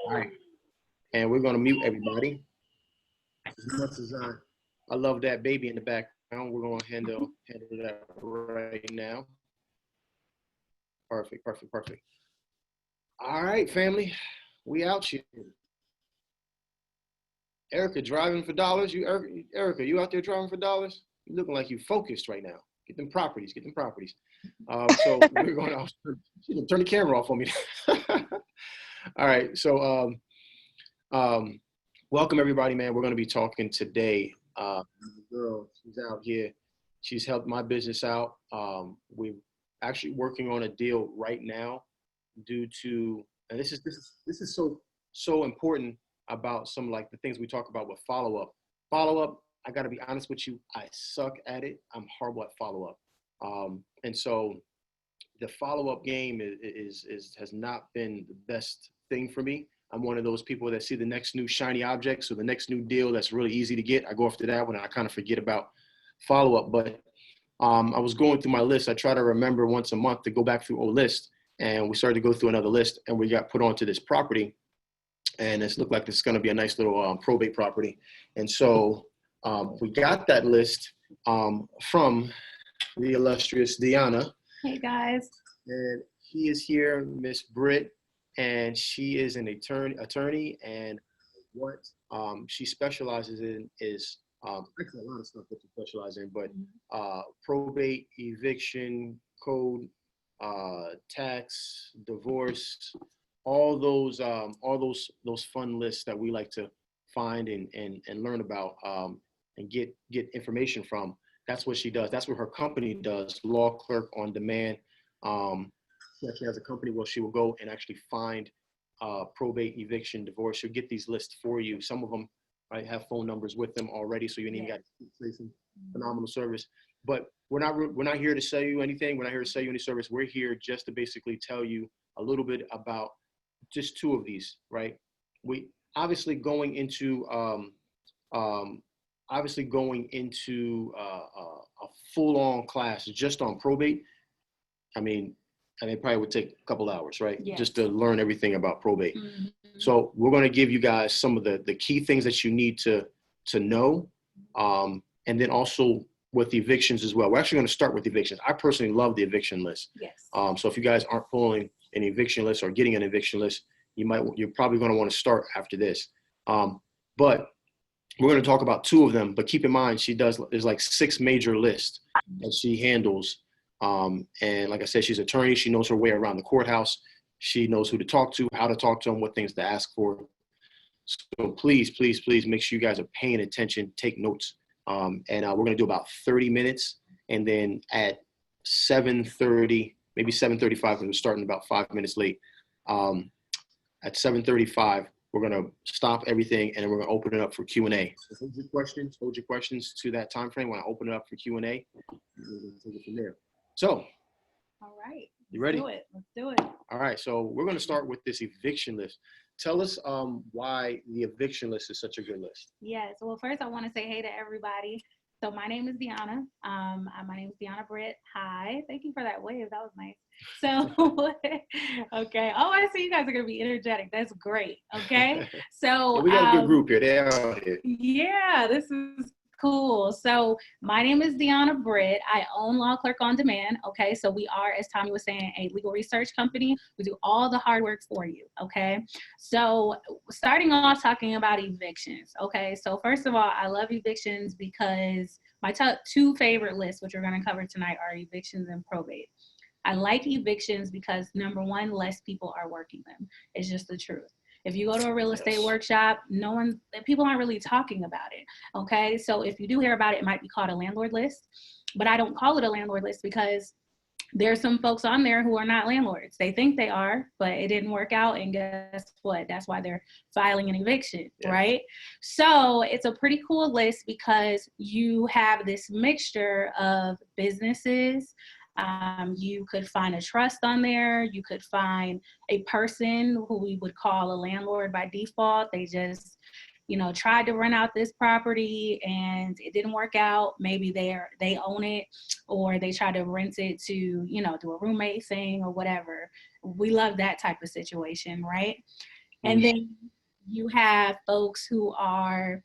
All right. And we're going to mute everybody. As much as I love that baby in the background, we're going to handle that right now. Perfect. All right, family. We out here. Erica, driving for dollars? Erica, you out there driving for dollars? You looking like you focused right now. Get them properties. So we're going to turn the camera off on me. All right. So welcome everybody, man. We're going to be talking today. The girl, she's out here. She's helped my business out. We're actually working on a deal right now due to, and this is so important about some like the things we talk about with follow-up. Follow-up, I got to be honest with you, I suck at it. I'm horrible at follow-up. And so the follow-up game has not been the best thing for me. I'm one of those people that see the next new shiny object, so the next new deal that's really easy to get, I go after that one and I kind of forget about follow-up. But I was going through my list. I try to remember once a month to go back through a list, and we started to go through another list, and we got put onto this property. And it's looked like it's going to be a nice little probate property. And so we got that list from the illustrious Deanna. Hey, guys. And he is here, Miss Britt, and she is an attorney. And what she specializes in is actually a lot of stuff that she specializes in, but probate, eviction, code, tax, divorce, all those fun lists that we like to find and learn about and get information from. That's what she does. That's what her company does. Law Clerk on Demand. She actually has a company where she will go and actually find probate, eviction, divorce. She'll get these lists for you. Some of them have phone numbers with them already, so you ain't even got to say some phenomenal service. But we're not here to sell you anything. We're not here to sell you any service. We're here just to basically tell you a little bit about just two of these, right? We obviously going into a full-on class just on probate. I mean, it probably would take a couple hours, right? Yes. Just to learn everything about probate. Mm-hmm. So we're going to give you guys some of the key things that you need to know, and then also with the evictions as well. We're actually going to start with evictions. I personally love the eviction list. Yes. So if you guys aren't pulling an eviction list or getting an eviction list, you're probably going to want to start after this. But we're going to talk about two of them, but keep in mind, there's like 6 major lists that she handles. And like I said, she's an attorney. She knows her way around the courthouse. She knows who to talk to, how to talk to them, what things to ask for. So please make sure you guys are paying attention, take notes. And we're going to do about 30 minutes. And then at 7:30, maybe 7:35, because we're starting about 5 minutes late. At 7:35, we're going to stop everything and we're going to open it up for Q&A. So hold your questions to that time frame when I open it up for Q&A. We're going to take it from there. So, all right. You ready? Let's do it. All right. So we're going to start with this eviction list. Tell us why the eviction list is such a good list. Yes. Well, first I want to say hey to everybody. So my name is Deanna. My name is Deanna Britt. Hi. Thank you for that wave. That was nice. So, okay. Oh, I see you guys are going to be energetic. That's great. Okay. So we got a good group here. They are here. Yeah, this is cool. So my name is Deanna Britt. I own Law Clerk on Demand. Okay. So we are, as Tommy was saying, a legal research company. We do all the hard work for you. Okay. So starting off talking about evictions. Okay. So first of all, I love evictions because my top 2 favorite lists, which we're going to cover tonight, are evictions and probate. I like evictions because number one, less people are working them. It's just the truth. If you go to a real estate workshop, people aren't really talking about it, okay? So if you do hear about it, it might be called a landlord list, but I don't call it a landlord list because there's some folks on there who are not landlords. They think they are, but it didn't work out, and guess what? That's why they're filing an eviction, right? So it's a pretty cool list because you have this mixture of businesses. You could find a trust on there. You could find a person who we would call a landlord by default. They just, tried to rent out this property and it didn't work out. Maybe they own it, or they try to rent it to, do a roommate thing or whatever. We love that type of situation, right? And then you have folks who are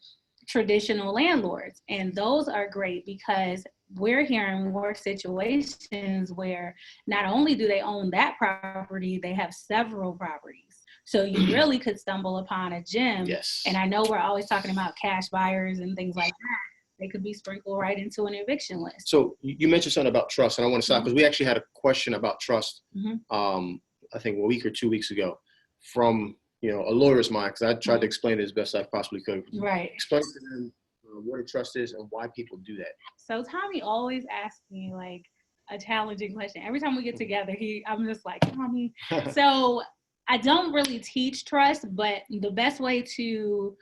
traditional landlords, and those are great because we're hearing more situations where not only do they own that property, they have several properties. So you really could stumble upon a gem. Yes. And I know we're always talking about cash buyers and things like that. They could be sprinkled right into an eviction list. So you mentioned something about trust, and I want to stop because we actually had a question about trust, I think a week or 2 weeks ago from, a lawyer's mind, because I tried to explain it as best I possibly could. Right. Explain to them what a trust is and why people do that. So Tommy always asks me like a challenging question. Every time we get together, I'm just like, Tommy. So I don't really teach trust, but the best way to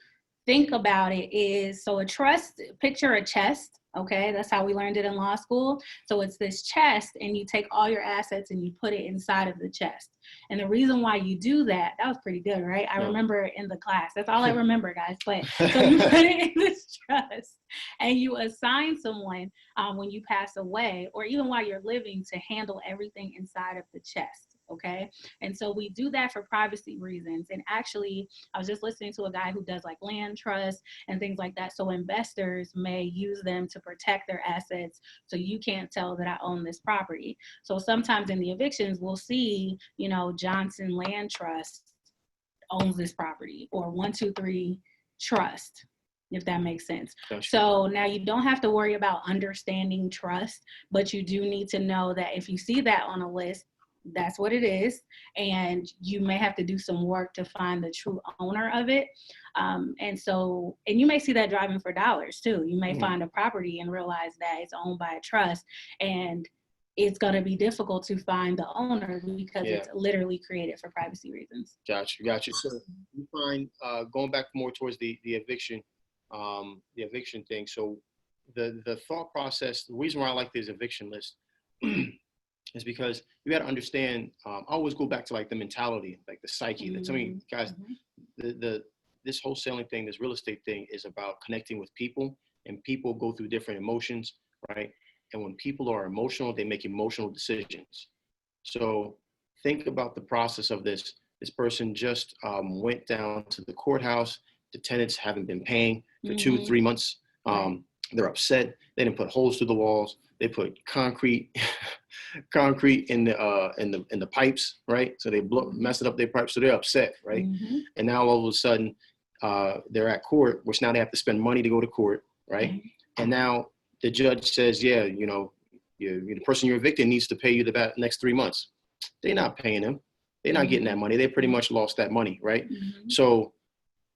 think about it is, so a trust, picture a chest, okay? That's how we learned it in law school. So it's this chest, and you take all your assets and you put it inside of the chest. And the reason why you do that was pretty good, right? I remember it in the class. That's all I remember, guys. But so you put it in this trust, and you assign someone when you pass away, or even while you're living, to handle everything inside of the chest. Okay. And so we do that for privacy reasons. And actually, I was just listening to a guy who does like land trusts and things like that. So investors may use them to protect their assets. So you can't tell that I own this property. So sometimes in the evictions, we'll see, Johnson Land Trust owns this property, or 123 Trust, if that makes sense. Gotcha. So now you don't have to worry about understanding trust, but you do need to know that if you see that on a list, that's what it is. And you may have to do some work to find the true owner of it. And you may see that driving for dollars too. You may find a property and realize that it's owned by a trust, and it's going to be difficult to find the owner because it's literally created for privacy reasons. Gotcha. So you find, going back more towards the eviction thing. So the thought process, the reason why I like this eviction list is because you got to understand, I always go back to like the mentality, like the psyche. That some of you guys, this wholesaling thing, this real estate thing is about connecting with people, and people go through different emotions, right? And when people are emotional, they make emotional decisions. So think about the process of this. This person just went down to the courthouse. The tenants haven't been paying for 2-3 months. They're upset. They didn't put holes through the walls. They put concrete in the pipes, right? So they messed up their pipes. So they're upset, right? And now all of a sudden, they're at court, which now they have to spend money to go to court, right? And now the judge says, the person you're evicting needs to pay you the next 3 months. They're not paying them. They're not getting that money. They pretty much lost that money, right? So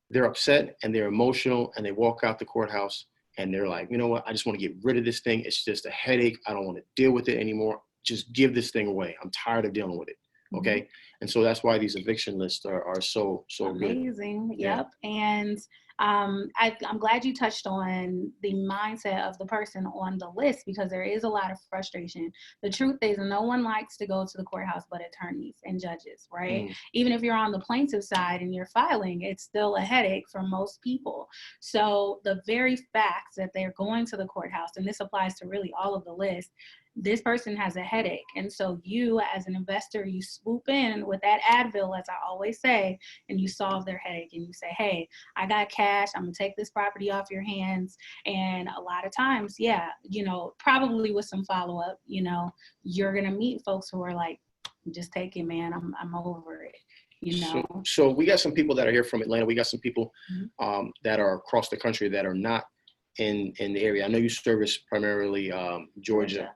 they're upset and they're emotional, and they walk out the courthouse and they're like, you know what? I just want to get rid of this thing. It's just a headache. I don't want to deal with it anymore. Just give this thing away. I'm tired of dealing with it. Okay. And so that's why these eviction lists are so amazing. Good. Yep. And I'm glad you touched on the mindset of the person on the list, because there is a lot of frustration. The truth is, no one likes to go to the courthouse but attorneys and judges, right? Even if you're on the plaintiff side and you're filing, it's still a headache for most people. So the very fact that they're going to the courthouse, and this applies to really all of the lists, this person has a headache. And so you, as an investor, you swoop in with that Advil, as I always say, and you solve their headache, and you say, hey, I got cash. I'm going to take this property off your hands. And a lot of times, probably with some follow-up, you're going to meet folks who are like, just take it, man. I'm over it. So we got some people that are here from Atlanta. We got some people that are across the country that are not in the area. I know you service primarily Georgia.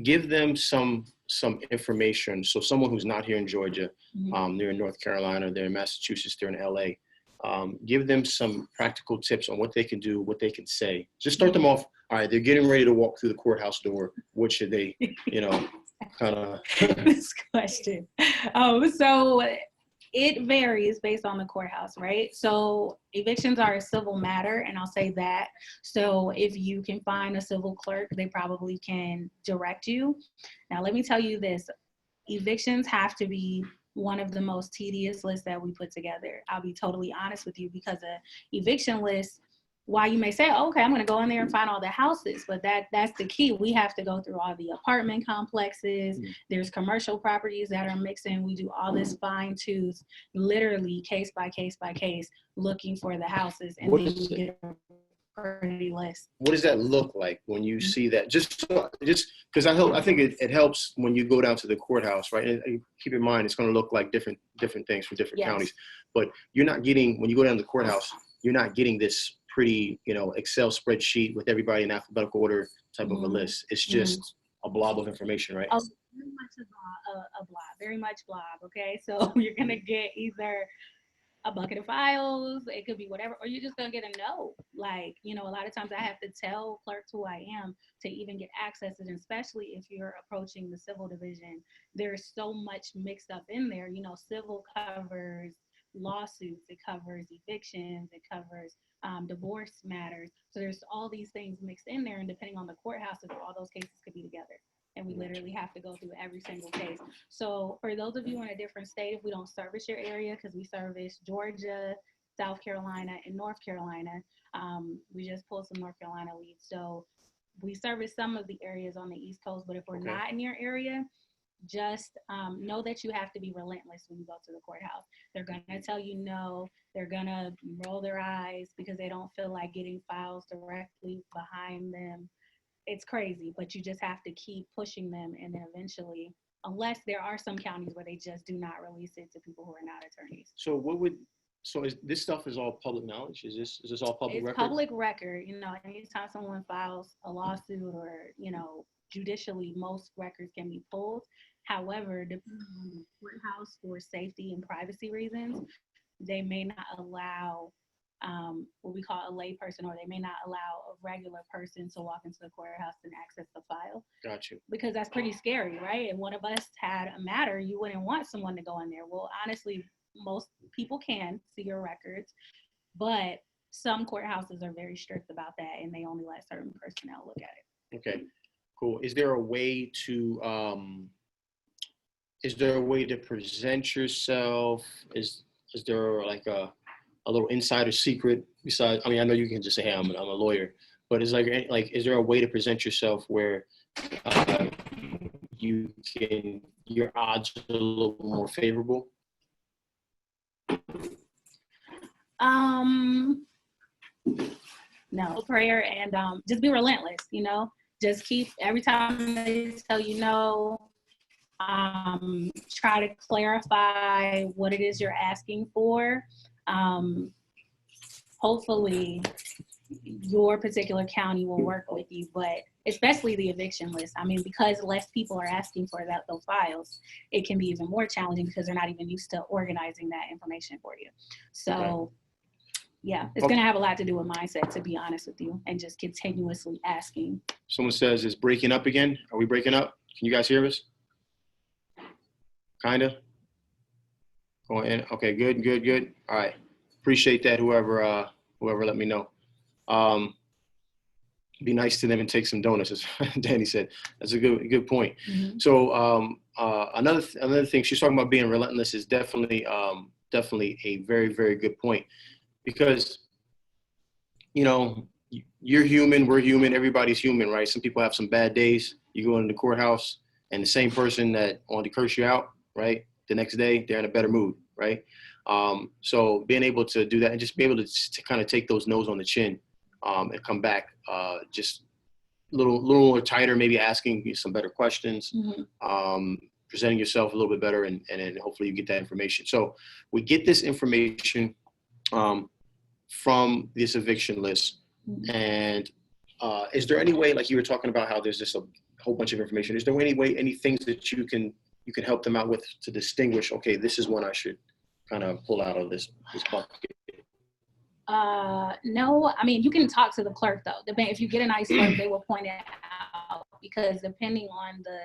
Give them some information. So someone who's not here in Georgia, they're in North Carolina, they're in Massachusetts, they're in LA. Give them some practical tips on what they can do, what they can say. Just start them off. All right, they're getting ready to walk through the courthouse door. What should they, kind of? This question. So it varies based on the courthouse, right? So evictions are a civil matter, and I'll say that. So if you can find a civil clerk, they probably can direct you. Now, let me tell you this. Evictions have to be one of the most tedious lists that we put together. I'll be totally honest with you, because an eviction list while you may say, okay, I'm going to go in there and find all the houses, but that's the key. We have to go through all the apartment complexes. There's commercial properties that are mixing. We do all this fine tooth, literally case by case by case, looking for the houses, and then we get a pretty list. What does that look like when you see that? Just because I think it helps when you go down to the courthouse, right? And keep in mind, it's going to look like different things from different counties, but you're not getting, when you go down to the courthouse, you're not getting this pretty, Excel spreadsheet with everybody in alphabetical order type of a list. It's just a blob of information, right? Oh, very much a blob, very much blob. Okay, so you're gonna get either a bucket of files, it could be whatever, or you're just gonna get a note. Like, a lot of times I have to tell clerks who I am to even get access, and especially if you're approaching the civil division, there's so much mixed up in there. Civil covers lawsuits, it covers evictions, it covers divorce matters. So there's all these things mixed in there, and depending on the courthouses, all those cases could be together. And we literally have to go through every single case. So for those of you in a different state, if we don't service your area, because we service Georgia, South Carolina, and North Carolina, we just pulled some North Carolina leads. So we service some of the areas on the East Coast, but if we're not in your area, just know that you have to be relentless when you go to the courthouse. They're going to tell you no. They're going to roll their eyes because they don't feel like getting files directly behind them. It's crazy, but you just have to keep pushing them. And then eventually, unless there are some counties where they just do not release it to people who are not attorneys. So this stuff is all public knowledge? Is this all public record? It's public record. Anytime someone files a lawsuit or, judicially, most records can be pulled. However, depending on the courthouse for safety and privacy reasons, they may not allow what we call a lay person, or they may not allow a regular person to walk into the courthouse and access the file. Got you. Because that's pretty scary, right? If one of us had a matter, you wouldn't want someone to go in there. Well, honestly, most people can see your records, but some courthouses are very strict about that, and they only let certain personnel look at it. Okay, cool. Is there a way to present yourself? Is there like a little insider secret besides, I know you can just say, hey, I'm a lawyer, but is there a way to present yourself where your odds are a little more favorable? No, prayer and just be relentless, just keep, every time they tell you no, try to clarify what it is you're asking for. Hopefully your particular county will work with you, but especially the eviction list. Because less people are asking for those files, it can be even more challenging because they're not even used to organizing that information for you. So yeah, it's going to have a lot to do with mindset, to be honest with you, and just continuously asking. Someone says it's breaking up again. Are we breaking up? Can you guys hear us? Kinda? Going in. Okay, good. All right. Appreciate that, whoever let me know. Be nice to them and take some donuts, as Danny said. That's a good point. Mm-hmm. So another thing, she's talking about being relentless is definitely a very, very good point, because you're human, we're human, everybody's human, right? Some people have some bad days. You go into the courthouse and the same person that wanted to curse you out, right, the next day, they're in a better mood, right? So being able to do that and just be able to kind of take those no's on the chin and come back just a little more tighter, maybe asking you some better questions, presenting yourself a little bit better, and then hopefully you get that information. So we get this information from this eviction list. And is there any way, like you were talking about how there's just a whole bunch of information, is there any things that you can help them out with to distinguish, okay, this is one I should kind of pull out of this bucket? No, you can talk to the clerk though. If you get a nice clerk, they will point it out, because depending on the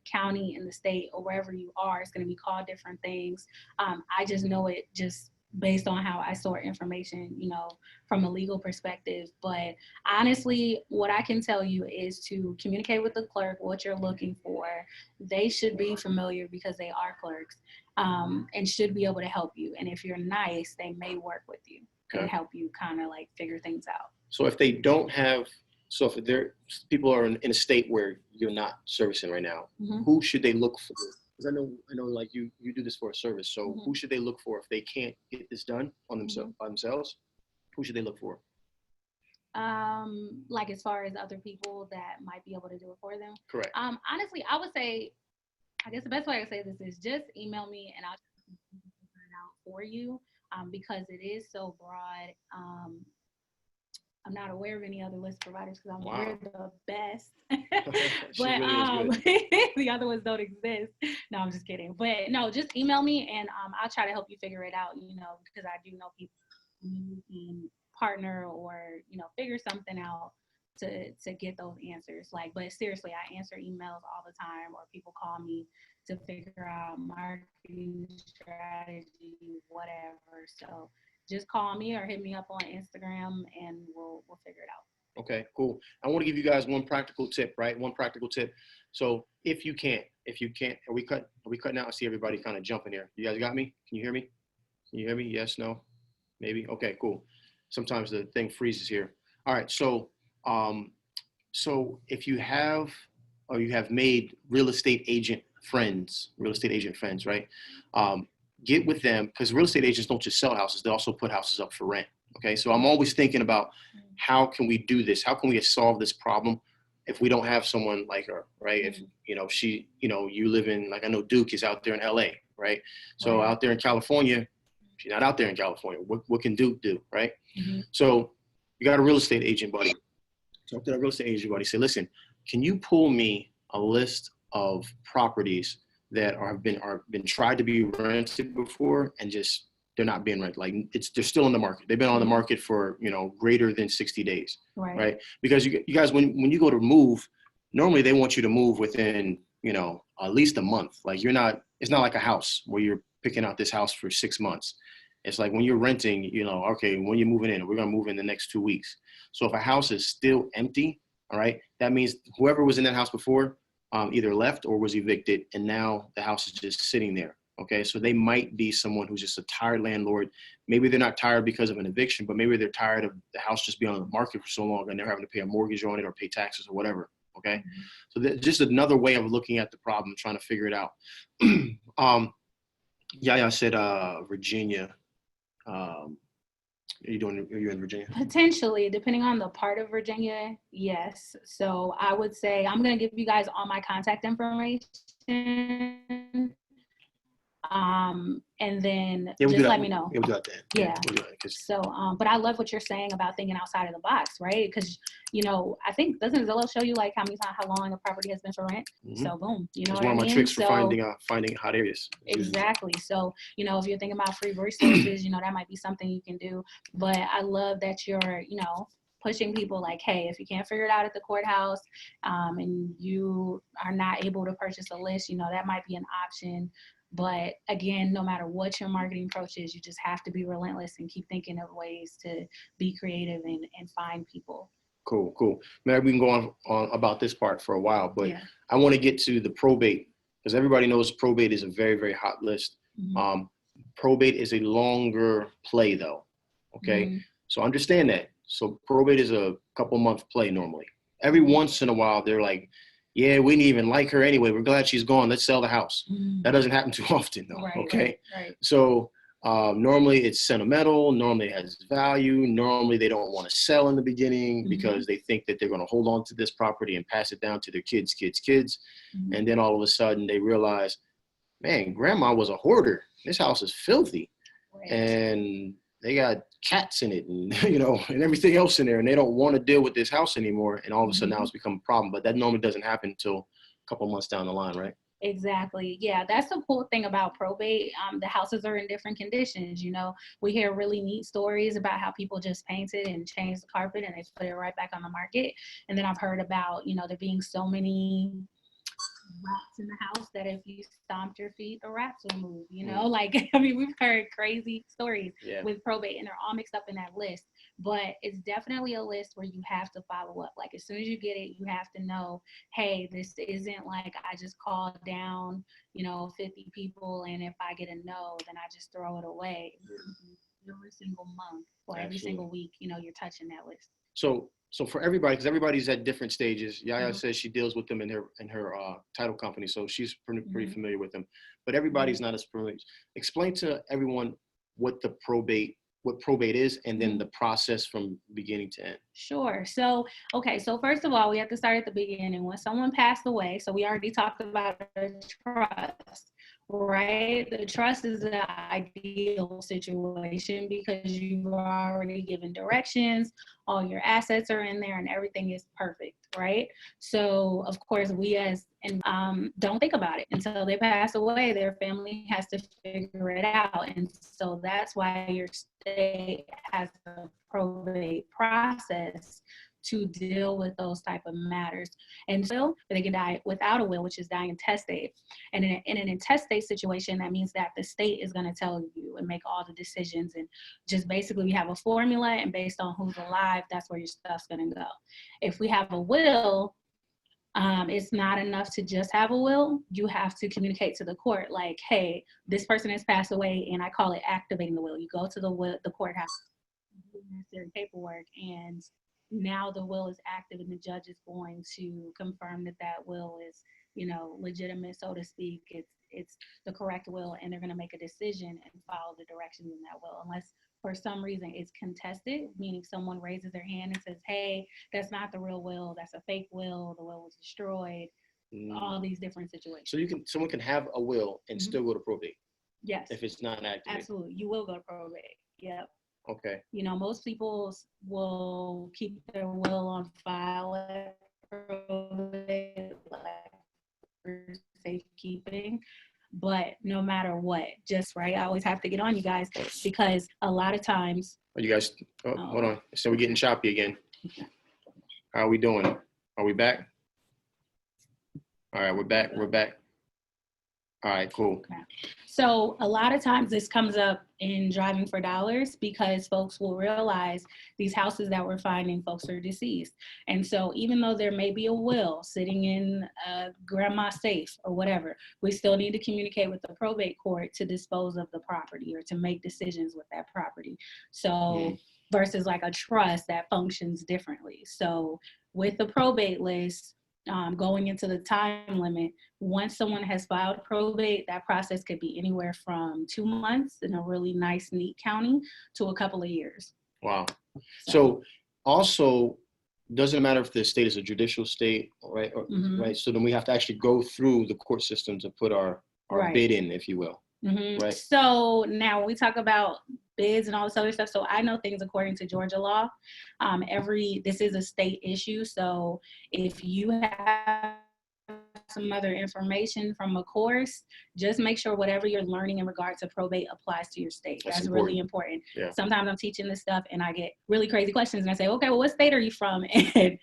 county and the state or wherever you are, it's going to be called different things. I just know it just based on how I sort information, from a legal perspective. But honestly, what I can tell you is to communicate with the clerk what you're looking for. They should be familiar, because they are clerks, and should be able to help you. And if you're nice, they may work with you and help you kind of like figure things out. So if they don't have, so if people are in a state where you're not servicing right now, who should they look for? Because I know, like you do this for a service. So who should they look for if they can't get this done on themselves by themselves? Who should they look for? Like as far as other people that might be able to do it for them. Correct. Honestly, I would say, I guess the best way I say this is just email me and I'll figure it out for you. Because it is so broad. I'm not aware of any other list providers because we're the best. But really the other ones don't exist. No, I'm just kidding. But no, just email me and I'll try to help you figure it out, because I do know people who can partner or, figure something out to get those answers. But seriously, I answer emails all the time or people call me to figure out marketing strategy, whatever. So just call me or hit me up on Instagram and we'll figure it out. Okay, cool. I want to give you guys one practical tip, right? One practical tip. So if you can't, are we cutting out? I see everybody kind of jumping here. You guys got me? Can you hear me? Can you hear me? Yes, no, maybe? Okay, cool. Sometimes the thing freezes here. All right, so if you have made real estate agent friends, right? Get with them, because real estate agents don't just sell houses, they also put houses up for rent. Okay, so I'm always thinking about how can we do this? How can we solve this problem if we don't have someone like her, right? If you live in, like I know Duke is out there in LA, right? So out there in California, she's not out there in California. What can Duke do, right? So you got a real estate agent buddy. Talk to that real estate agent buddy. Say, listen, can you pull me a list of properties that have been tried to be rented before and just they're not being rented? Like they're still in the market. They've been on the market for greater than 60 days, right? Because you guys, when you go to move, normally they want you to move within at least a month. Like it's not like a house where you're picking out this house for 6 months. It's like when you're renting, okay, when you're moving in, we're gonna move in the next 2 weeks. So if a house is still empty, all right, that means whoever was in that house before either left or was evicted, and now the house is just sitting there. Okay, so they might be someone who's just a tired landlord. Maybe they're not tired because of an eviction, but maybe they're tired of the house just being on the market for so long and they're having to pay a mortgage on it or pay taxes or whatever. Okay, so that's just another way of looking at the problem, trying to figure it out. Yaya said Virginia. Are you in Virginia? Potentially, depending on the part of Virginia, yes. So I would say I'm going to give you guys all my contact information. And then just let me know. Yeah, we'll do that then. Yeah. We'll do that, so, but I love what you're saying about thinking outside of the box, right? Because, I think, doesn't Zillow show you like how long a property has been for rent? So boom, it's one of my tricks for finding hot areas. Exactly. So, if you're thinking about free resources, that might be something you can do. But I love that you're, pushing people like, hey, if you can't figure it out at the courthouse and you are not able to purchase a list, that might be an option. But again, no matter what your marketing approach is, you just have to be relentless and keep thinking of ways to be creative and find people. Cool. Maybe we can go on about this part for a while, but I want to get to the probate, because everybody knows probate is a very, very hot list. Probate is a longer play though. Okay. So understand that. So probate is a couple month play normally. Every once in a while, they're like, yeah, we didn't even like her anyway. We're glad she's gone. Let's sell the house. That doesn't happen too often though. Okay. Right. So normally it's sentimental. Normally it has value. Normally they don't want to sell in the beginning because they think that they're going to hold on to this property and pass it down to their kids. And then all of a sudden they realize, man, grandma was a hoarder. This house is filthy. And they got cats in it and, and everything else in there. And they don't want to deal with this house anymore. And all of a sudden now it's become a problem. But that normally doesn't happen until a couple months down the line, right? Exactly. Yeah, that's the cool thing about probate. The houses are in different conditions. We hear really neat stories about how people just painted and changed the carpet and they put it right back on the market. And then I've heard about, there being so many rats in the house that if you stomped your feet, the rats will move, we've heard crazy stories with probate and they're all mixed up in that list. But it's definitely a list where you have to follow up. Like as soon as you get it, you have to know, hey, this isn't like I just called down, 50 people and if I get a no, then I just throw it away. every single month or every Absolutely. single week, you know, you're touching that list. So for everybody, because everybody's at different stages, Yaya says she deals with them in her title company, so she's pretty familiar with them. But everybody's not as familiar. Explain to everyone what probate is, and then the process from beginning to end. Sure. So, okay. So first of all, we have to start at the beginning. When someone passed away, so we already talked about a trust, right? The trust is the ideal situation because you've already given directions, all your assets are in there, and everything is perfect, right? So, of course, we don't think about it until they pass away. Their family has to figure it out, and so that's why your state has a probate process to deal with those type of matters. And so they can die without a will, which is dying intestate. And in an intestate situation, that means that the state is going to tell you and make all the decisions. And just basically we have a formula, and based on who's alive, that's where your stuff's going to go. If we have a will, it's not enough to just have a will. You have to communicate to the court like, hey, this person has passed away, and I call it activating the will. You go to the courthouse, do necessary paperwork, and now the will is active, and the judge is going to confirm that that will is, you know, legitimate, so to speak. It's the correct will, and they're going to make a decision and follow the directions in that will, unless for some reason it's contested, meaning someone raises their hand and says, hey, that's not the real will, that's a fake will, the will was destroyed, all these different situations. So someone can have a will and still go to probate? Yes. If it's not activated? Absolutely. You will go to probate. Yep. Okay. You know, most people will keep their will on file at probate, like for safekeeping. But no matter what, just right, I always have to get on you guys because a lot of times. You guys, hold on. So we're getting choppy again. How are we doing? Are we back? All right, we're back. All right, cool. Okay. So a lot of times this comes up in Driving for Dollars because folks will realize these houses that we're finding, folks are deceased. And so even though there may be a will sitting in grandma's safe or whatever, we still need to communicate with the probate court to dispose of the property or to make decisions with that property. So versus like a trust that functions differently. So with the probate list, going into the time limit, once someone has filed probate, that process could be anywhere from 2 months in a really nice, neat county to a couple of years. Wow. So also, doesn't matter if the state is a judicial state, right? Right. So then we have to actually go through the court system to put our bid in, if you will. Right. So now when we talk about bids and all this other stuff, so I know things according to Georgia law. This is a state issue. So if you have some other information from a course, just make sure whatever you're learning in regard to probate applies to your state. That's really important. Yeah. Sometimes I'm teaching this stuff and I get really crazy questions and I say, okay, well, what state are you from? And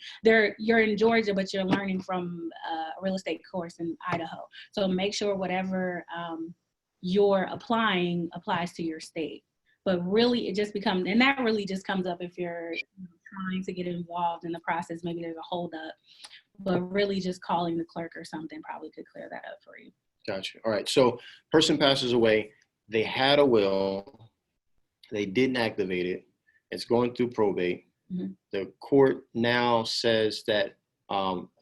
you're in Georgia, but you're learning from a real estate course in Idaho. So make sure whatever you're applying applies to your state. But really it just becomes, and that really just comes up if you're trying to get involved in the process, maybe there's a holdup, but really just calling the clerk or something probably could clear that up for you. Gotcha. All right. So person passes away, they had a will, they didn't activate it, it's going through probate. The court now says that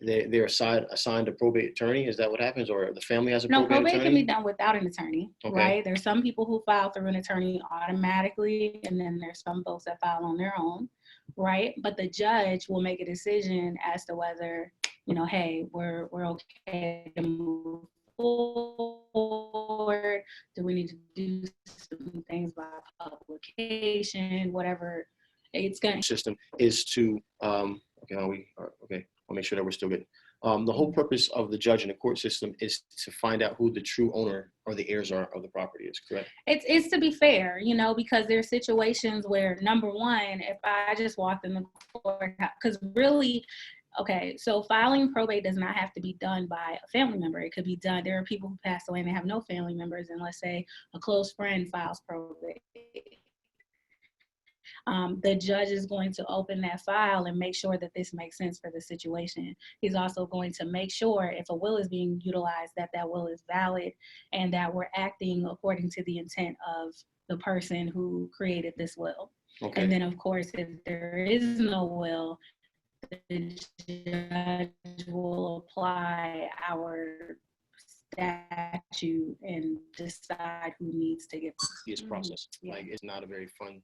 they're assigned a probate attorney. Is that what happens, or the family has a probate attorney? No, probate can be done without an attorney, right? There's some people who file through an attorney automatically, and then there's some folks that file on their own, right? But the judge will make a decision as to whether, you know, hey, we're okay to move forward. Do we need to do some things by publication, whatever. It's going to system is to I'll make sure that we're still good. The whole purpose of the judge in the court system is to find out who the true owner or the heirs are of the property is, correct? It's to be fair, you know, because there's situations where, number one, if I just walked in the courthouse, because really, okay, so filing probate does not have to be done by a family member. It could be done. There are people who pass away and they have no family members, and let's say a close friend files probate. The judge is going to open that file and make sure that this makes sense for the situation. He's also going to make sure if a will is being utilized, that that will is valid and that we're acting according to the intent of the person who created this will. Okay. And then, of course, if there is no will, the judge will apply our statute and decide who needs to get this process. Yeah. Like, it's not a very fun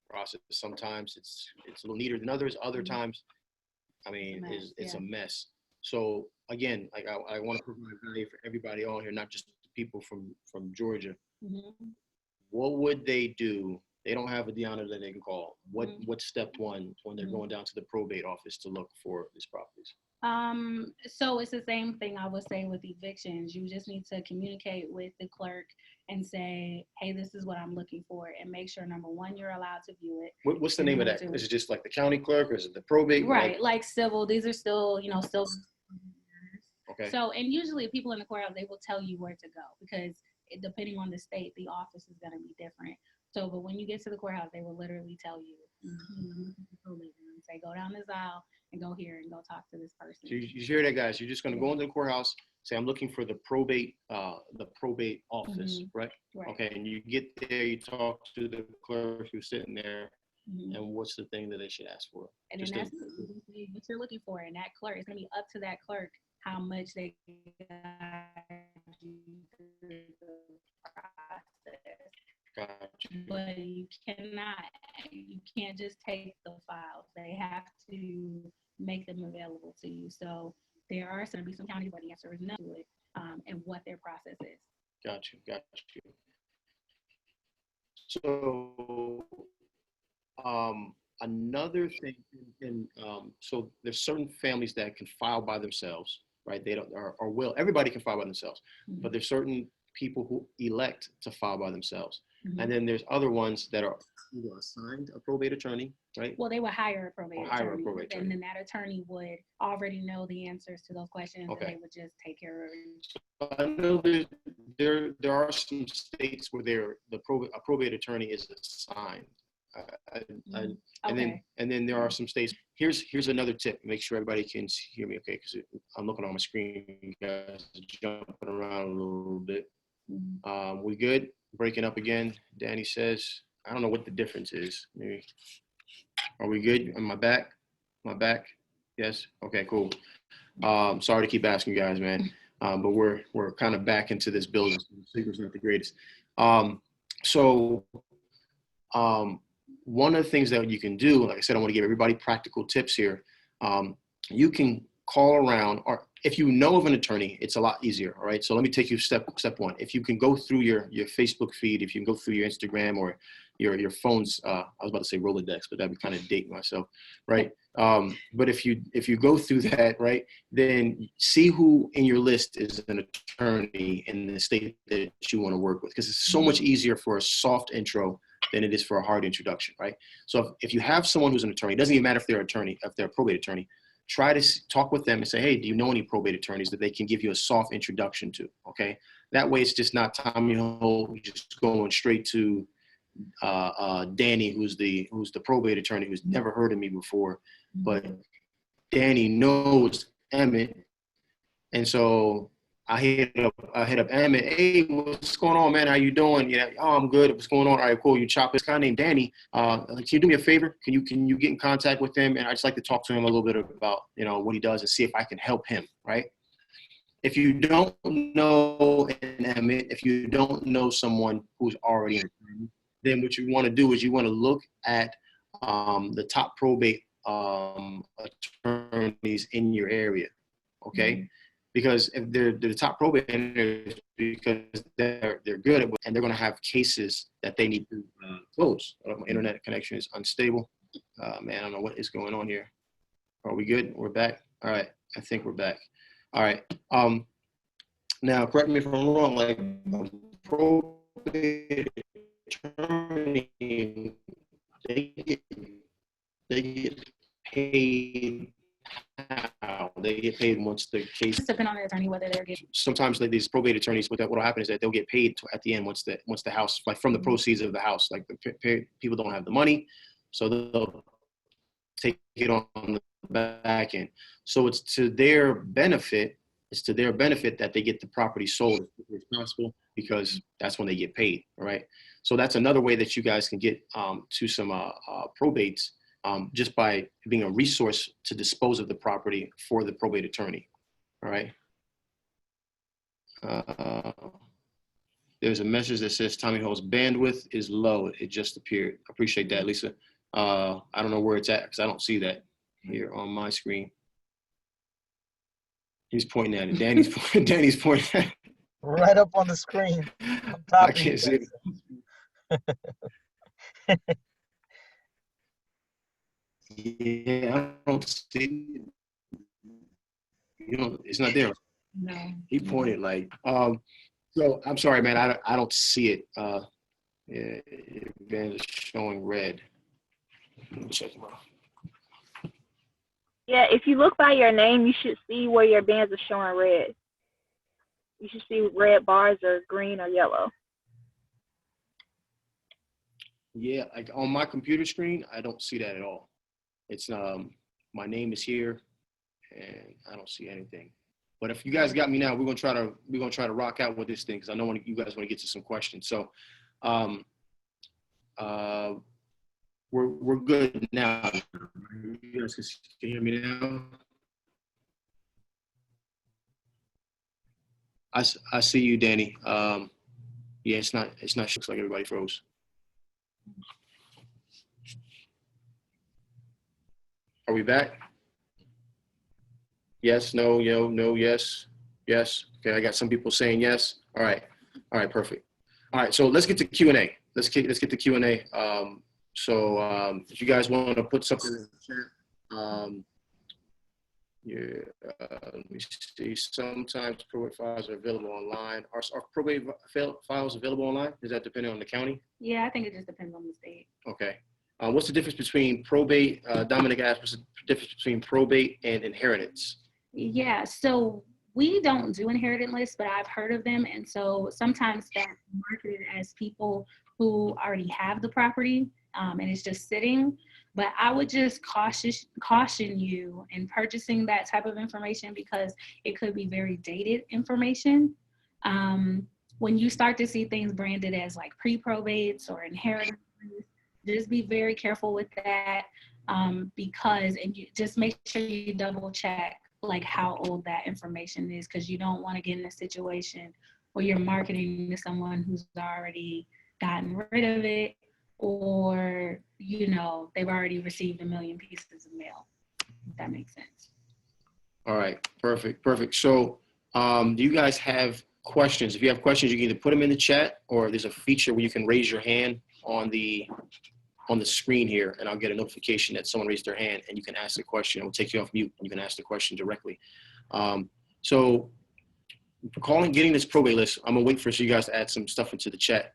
process. Sometimes it's a little neater than others. Other times, I mean, it's a mess. So again, like I want to provide value for everybody on here, not just people from Georgia. What would they do? They don't have a Deanna that they can call. What's step one when they're going down to the probate office to look for these properties? So it's the same thing I would say with evictions. You just need to communicate with the clerk and say, hey, this is what I'm looking for, and make sure, number one, you're allowed to view it. What's the name of that? Is it just like the county clerk, or is it the probate? Right, like civil. These are still, still. Okay. So, and usually people in the courthouse, they will tell you where to go, because depending on the state, the office is going to be different. So, but when you get to the courthouse, they will literally tell you, say, go down this aisle and go here and go talk to this person. So you hear that, guys? You're just going to go into the courthouse, say, I'm looking for the probate office, right? Okay, and you get there, you talk to the clerk who's sitting there, and what's the thing that they should ask for? And then that's what you're looking for, and that clerk, it's going to be up to that clerk how much they guide you through the process. Gotcha. But you can't just take the files. They have to make them available to you. So there are going to be some counties where the answer is no to it, and what their process is. Got you. So another thing, so there's certain families that can file by themselves, right? They don't, or will. Everybody can file by themselves, but there's certain people who elect to file by themselves. And then there's other ones that are either assigned a probate attorney, right? Well, they would hire a probate attorney. And then that attorney would already know the answers to those questions, and they would just take care of it. I know there are some states where a probate attorney is assigned. And then there are some states. Here's another tip. Make sure everybody can hear me, okay? Because I'm looking on my screen, you guys are jumping around a little bit. We good? Breaking up again. Danny says, I don't know what the difference is. Maybe. Are we good? Am I back? Yes. Okay. Cool. Sorry to keep asking you guys, man. But we're kind of back into this building. So the signal's not the greatest. One of the things that you can do, like I said, I want to give everybody practical tips here. You can call around, or if you know of an attorney, it's a lot easier. All right. So let me take you step one. If you can go through your Facebook feed, if you can go through your Instagram or your phone's, I was about to say Rolodex, but that would kind of date myself, right? But if you go through that, right, then see who in your list is an attorney in the state that you want to work with, because it's so much easier for a soft intro than it is for a hard introduction, right? So if you have someone who's an attorney, it doesn't even matter if they're a probate attorney, try to talk with them and say, hey, do you know any probate attorneys that they can give you a soft introduction to, okay? That way it's just not Tommy Holt just going straight to Danny, who's the probate attorney, who's never heard of me before, but Danny knows Emmett. And so I hit up Emmett. Hey, what's going on, man? How you doing? Yeah, oh, I'm good. What's going on? All right, cool. You chop this guy named Danny. Can you do me a favor? Can you get in contact with him? And I'd just like to talk to him a little bit about, what he does and see if I can help him, right? If you don't know an Emmett, if you don't know someone who's already an attorney, then what you want to do is you want to look at the top probate attorneys in your area, okay? Because if they're the top probate attorneys, because they're good at it, and they're going to have cases that they need to close. My internet connection is unstable. Man, I don't know what is going on here. Are we good? We're back. All right, I think we're back. All right. Now, correct me if I'm wrong. Like probate attorney, they get paid. How they get paid once the case. Depending on the attorney, whether they're getting. Sometimes like these probate attorneys, what will happen is that they'll get paid at the end once the house, like from the proceeds of the house. Like the people don't have the money, so they'll take it on the back end. So it's to their benefit. It's to their benefit that they get the property sold as quickly as possible, because that's when they get paid, all right? So that's another way that you guys can get to some probates just by being a resource to dispose of the property for the probate attorney, all right? There's a message that says Tommy Holt's bandwidth is low. It just appeared. I appreciate that, Lisa. I don't know where it's at because I don't see that here on my screen. He's pointing at it. Danny's pointing at it. Right up on the screen. On top I can't see it. Yeah, I don't see it. You know, it's not there. No. He pointed like, so I'm sorry, man. I don't see it. Yeah, band is showing red. Let me check them out. Yeah, if you look by your name, you should see where your bands are showing red. You should see red bars or green or yellow. Yeah, like on my computer screen, I don't see that at all. It's my name is here, and I don't see anything. But if you guys got me now, we're gonna try to rock out with this thing because I know you guys want to get to some questions. So, we're good now. You guys can hear me now. I see you, Danny. Yeah, it's not. Looks like everybody froze. Are we back? Yes, no, no, yes, yes. Okay, I got some people saying yes. All right, perfect. All right, so let's get to Q&A. Let's get to Q&A. If you guys want to put something in the chat, let me see. Sometimes probate files are available online. Are probate files available online? Is that depending on the county? Yeah, I think it just depends on the state. Okay. What's the difference between probate? Dominic asked, what's the difference between probate and inheritance? Yeah, so we don't do inheritance lists, but I've heard of them. And so sometimes that's marketed as people who already have the property and it's just sitting. But I would just caution you in purchasing that type of information because it could be very dated information. When you start to see things branded as like pre-probates or inheritance, just be very careful with that because, and you just make sure you double check like how old that information is, because you don't want to get in a situation where you're marketing to someone who's already gotten rid of it, or they've already received 1 million pieces of mail, if that makes sense. All right, perfect. So do you guys have questions? If you have questions, you can either put them in the chat, or there's a feature where you can raise your hand on the screen here, and I'll get a notification that someone raised their hand, and you can ask the question. It will take you off mute, and you can ask the question directly. So for getting this probate list, I'm gonna wait for you guys to add some stuff into the chat.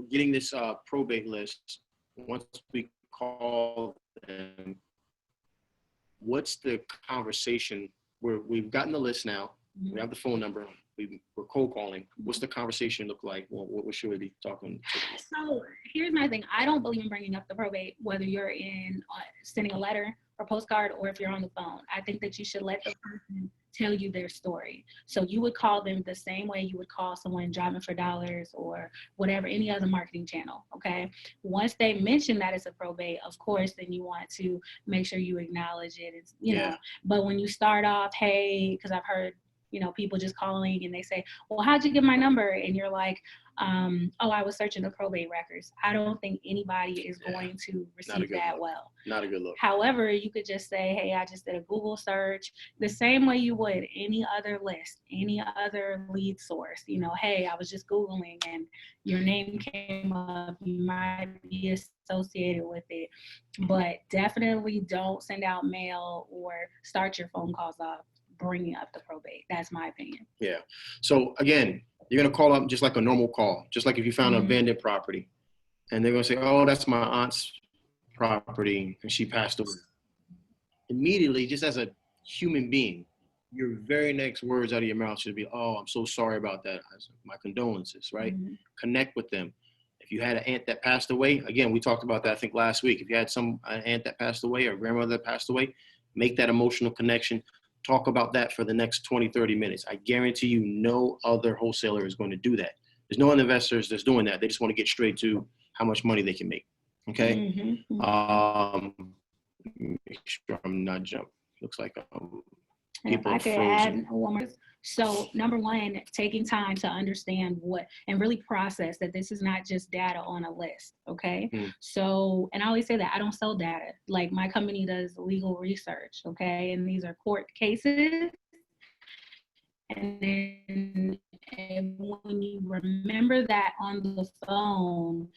Getting this probate list, once we call them, what's the conversation? We've gotten the list now. We have the phone number. We're cold calling. What's the conversation look like? What should we be talking? So here's my thing. I don't believe in bringing up the probate, whether you're in sending a letter or postcard, or if you're on the phone. I think that you should let the person tell you their story. So you would call them the same way you would call someone driving for dollars or whatever, any other marketing channel, okay? Once they mention that it's a probate, of course, then you want to make sure you acknowledge it. It's, you know, but when you start off, hey, because I've heard, people just calling and they say, well, how'd you get my number? And you're like, oh, I was searching the probate records. I don't think anybody is going to receive that well. Not a good look. However, you could just say, hey, I just did a Google search, the same way you would any other list, any other lead source. Hey, I was just Googling and your name came up. You might be associated with it, but definitely don't send out mail or start your phone calls off bringing up the probate. That's my opinion. Yeah. So again, you're going to call up just like a normal call, just like if you found an abandoned property, and they're going to say, oh, that's my aunt's property and she passed away. Immediately, just as a human being, your very next words out of your mouth should be, oh, I'm so sorry about that. My condolences, right? Connect with them. If you had an aunt that passed away, again, we talked about that, I think, last week. If you had an aunt that passed away or a grandmother that passed away, make that emotional connection. talk about that for the next 20, 30 minutes. I guarantee you no other wholesaler is going to do that. There's no other investors that's doing that. They just want to get straight to how much money they can make. Okay. Make sure I'm not jumping. Looks like And if people I are could frozen. add one more. So number one, taking time to understand what and really process that this is not just data on a list. Okay. So, and I always say that I don't sell data. Like my company does legal research. Okay. And these are court cases. And then when you remember that on the phone,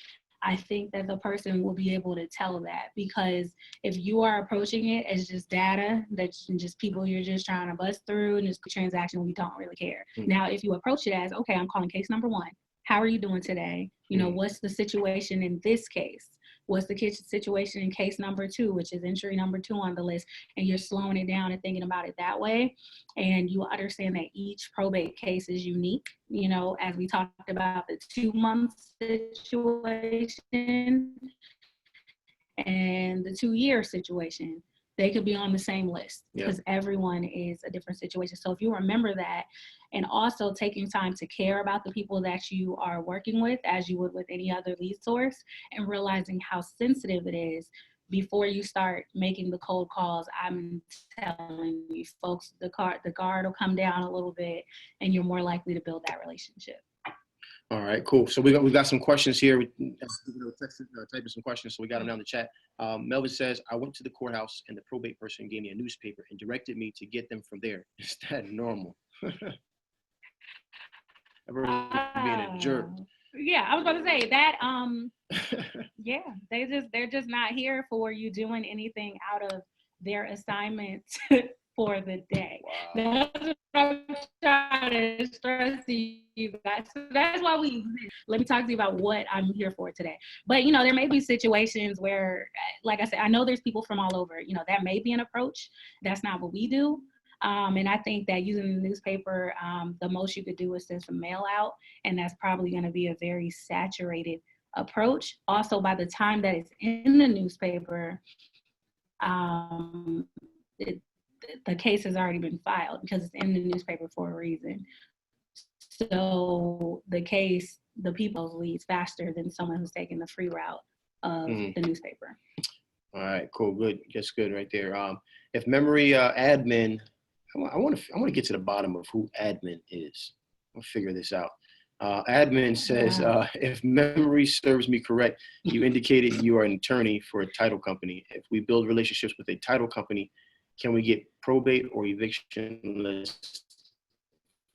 I think that the person will be able to tell that, because if you are approaching it as just data, that's just people you're just trying to bust through and just a transaction, we don't really care. Now, if you approach it as, okay, I'm calling case number 1. How are you doing today? You know, what's the situation in this case? What's the situation in case number 2, which is entry number 2 on the list? And you're slowing it down and thinking about it that way. And you understand that each probate case is unique. You know, as we talked about the 2-month situation and the 2-year situation, they could be on the same list because everyone is a different situation. So if you remember that, and also taking time to care about the people that you are working with as you would with any other lead source, and realizing how sensitive it is before you start making the cold calls, I'm telling you folks, the guard will come down a little bit and you're more likely to build that relationship. All right, cool. So we got some questions here. Typing some questions, so we got them down in the chat. Melvin says, I went to the courthouse and the probate person gave me a newspaper and directed me to get them from there. Is that normal? Everyone's being a jerk. Yeah, I was about to say that. Yeah, they're just not here for you doing anything out of their assignment for the day. Wow. That's what I'm trying to stress to you guys. So that's why let me talk to you about what I'm here for today. But, you know, there may be situations where, like I said, I know there's people from all over, you know, that may be an approach. That's not what we do. And I think that using the newspaper, the most you could do is send some mail out, and that's probably going to be a very saturated approach. Also, by the time that it's in the newspaper, the case has already been filed because it's in the newspaper for a reason. So the people leads faster than someone who's taking the free route of the newspaper. All right, cool, good. That's good right there. If memory admin, I want to get to the bottom of who admin is. I'll figure this out. Admin says, if memory serves me correct, you indicated you are an attorney for a title company. If we build relationships with a title company, can we get probate or eviction lists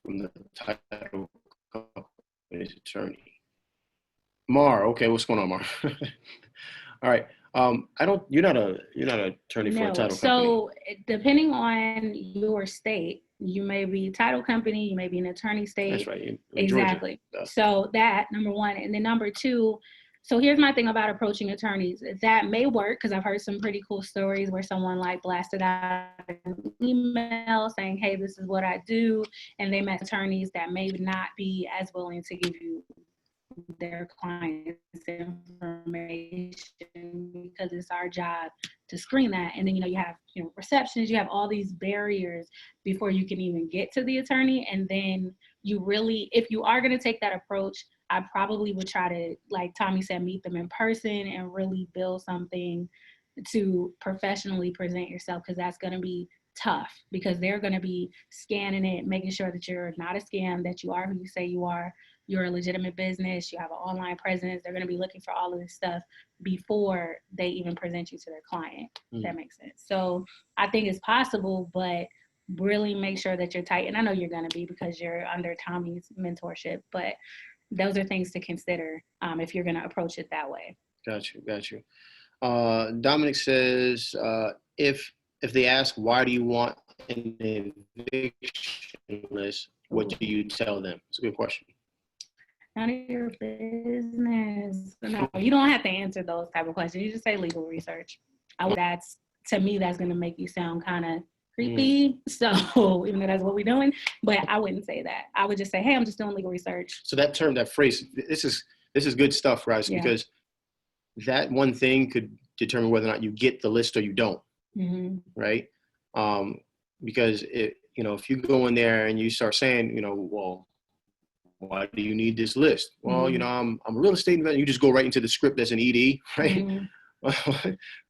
from the title company's attorney? Mar, okay, what's going on, Mar? All right. You're not an attorney for a title company. So depending on your state, you may be title company, you may be an attorney state. That's right. Exactly. So that, number one. And then number two, so here's my thing about approaching attorneys. That may work because I've heard some pretty cool stories where someone like blasted out an email saying, hey, this is what I do. And they met attorneys that may not be as willing to give you their clients' information because it's our job to screen that. And then, you have, receptions, you have all these barriers before you can even get to the attorney. And then you really, if you are going to take that approach, I probably would try to, like Tommy said, meet them in person and really build something to professionally present yourself, because that's going to be tough because they're going to be scanning it, making sure that you're not a scam, that you are who you say you are. You're a legitimate business, you have an online presence. They're going to be looking for all of this stuff before they even present you to their client. If that makes sense. So I think it's possible, but really make sure that you're tight. And I know you're going to be because you're under Tommy's mentorship, but those are things to consider if you're going to approach it that way. Got you. Dominic says, if they ask, why do you want an eviction list, what do you tell them? It's a good question. None of your business. No, you don't have to answer those type of questions. You just say legal research. To me, that's going to make you sound kind of creepy. So even though that's what we're doing, but I wouldn't say that. I would just say, hey, I'm just doing legal research. So that term, that phrase, this is good stuff, guys, because that one thing could determine whether or not you get the list or you don't, right? because if you go in there and you start saying, well, why do you need this list? Well, I'm a real estate investor. You just go right into the script that's an ED, right?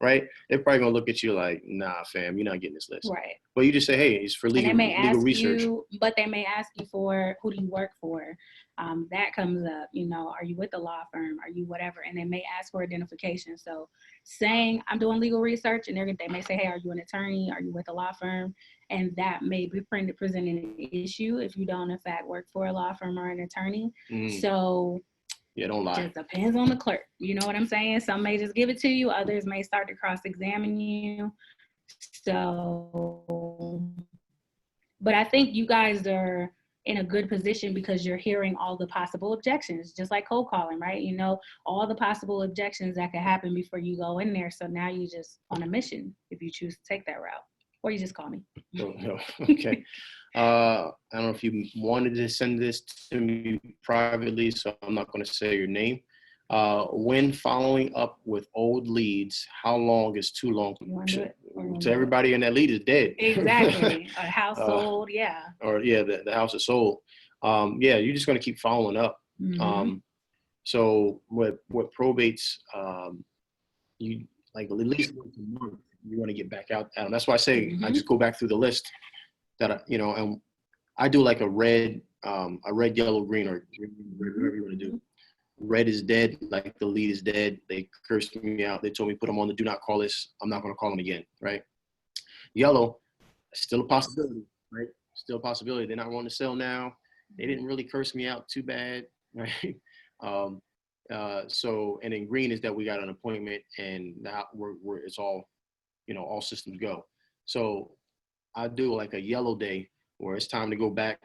Right? They're probably gonna look at you like, nah, fam, you're not getting this list. Right. But you just say, hey, it's for legal research. But they may ask you for who do you work for? That comes up, are you with a law firm? Are you whatever? And they may ask for identification. So saying I'm doing legal research, and they may say, hey, are you an attorney? Are you with a law firm? And that may be presenting an issue if you don't in fact work for a law firm or an attorney. So yeah, don't lie. Just depends on the clerk. You know what I'm saying? Some may just give it to you. Others may start to cross-examine you. So, but I think you guys are in a good position because you're hearing all the possible objections, just like cold calling, right? All the possible objections that could happen before you go in there. So now you just on a mission if you choose to take that route, or you just call me. Okay. I don't know if you wanted to send this to me privately, so I'm not going to say your name. When following up with old leads, how long is too long? To everybody in that lead is dead. Exactly. A house sold, yeah. Or the house is sold. You're just going to keep following up. So with probates, you like at least once a month, you want to get back out at them. That's why I say I just go back through the list that and I do like a red, yellow, green, or green, whatever you want to do. Red is dead, like the lead is dead. They cursed me out. They told me put them on the do not call list. I'm not going to call them again, right? Yellow, still a possibility, right? Still a possibility. They're not wanting to sell now. They didn't really curse me out too bad, right? And then green is that we got an appointment and now it's all, all systems go. So I do like a yellow day where it's time to go back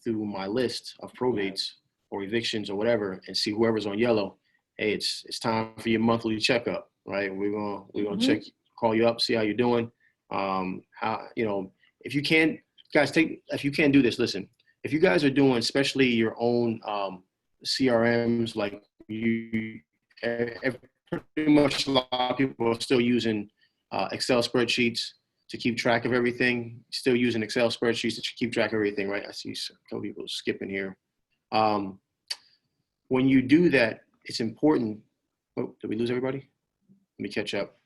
through my list of probates or evictions or whatever and see whoever's on yellow. Hey, it's time for your monthly checkup, right? We're gonna check, call you up, see how you're doing. If you can, guys, if you can't do this, listen. If you guys are doing, especially your own CRMs, like pretty much a lot of people are still using Excel spreadsheets to keep track of everything. Still using Excel spreadsheets to keep track of everything, right? I see a couple people skipping here. When you do that, it's important. Oh, did we lose everybody? Let me catch up.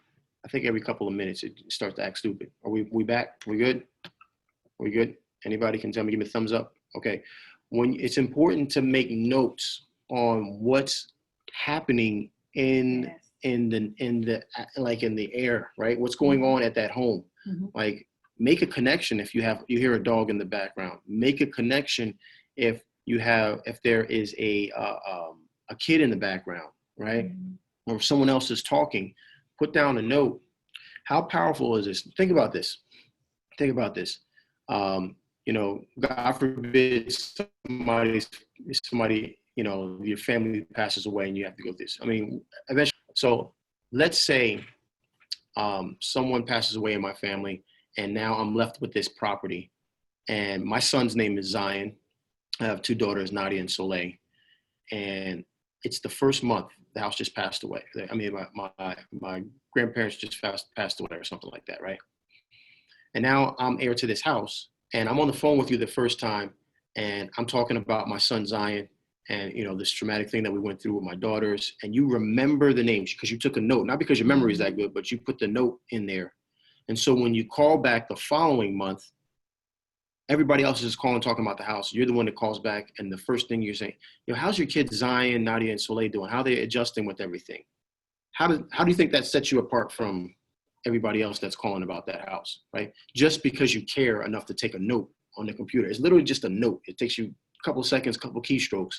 I think every couple of minutes it starts to act stupid. Are we back? We good? We good? Anybody can tell me, give me a thumbs up. Okay. When it's important to make notes on what's happening in the air, right? What's going on at that home? Like make a connection if you hear a dog in the background. Make a connection if there is a kid in the background, right? Or if someone else is talking, put down a note. How powerful is this? Think about this. God forbid somebody, your family passes away and you have to go through this. I mean, eventually. So let's say someone passes away in my family and now I'm left with this property and my son's name is Zion. I have two daughters, Nadia and Soleil, and it's the first month the house just passed away. I mean, my grandparents just passed away or something like that, right? And now I'm heir to this house, and I'm on the phone with you the first time, and I'm talking about my son Zion, and this traumatic thing that we went through with my daughters, and you remember the names because you took a note, not because your memory is that good, but you put the note in there. And so when you call back the following month, everybody else is calling, talking about the house. You're the one that calls back, and the first thing you're saying, how's your kids Zion, Nadia, and Soleil doing? How are they adjusting with everything? How do you think that sets you apart from everybody else that's calling about that house, right? Just because you care enough to take a note on the computer. It's literally just a note. It takes you a couple of seconds, a couple of keystrokes,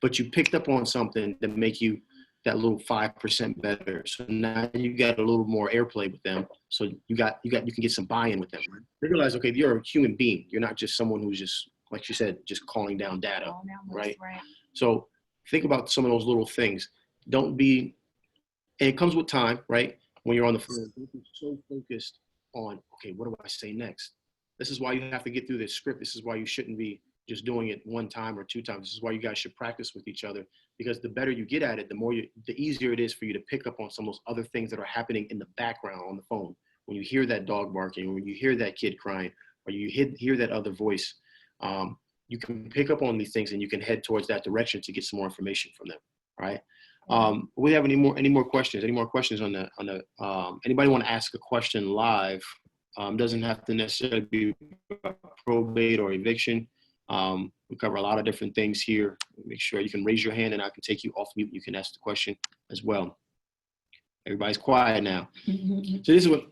but you picked up on something that make you that little 5% better. So now you got a little more airplay with them. So you can get some buy-in with them. Right? They realize, okay, you're a human being. You're not just someone who's just, like you said, just calling down data, right? So think about some of those little things. And it comes with time, right? When you're on the phone, don't be so focused on, okay, what do I say next? This is why you have to get through this script. This is why you shouldn't be just doing it one time or two times. This is why you guys should practice with each other, because the better you get at it, the easier it is for you to pick up on some of those other things that are happening in the background on the phone. When you hear that dog barking, or when you hear that kid crying, or you hear that other voice, you can pick up on these things and you can head towards that direction to get some more information from them. All right. We have any more questions? Any more questions on the anybody want to ask a question live? Doesn't have to necessarily be probate or eviction. We cover a lot of different things here. Make sure you can raise your hand and I can take you off mute. You can ask the question as well. Everybody's quiet now. So this is what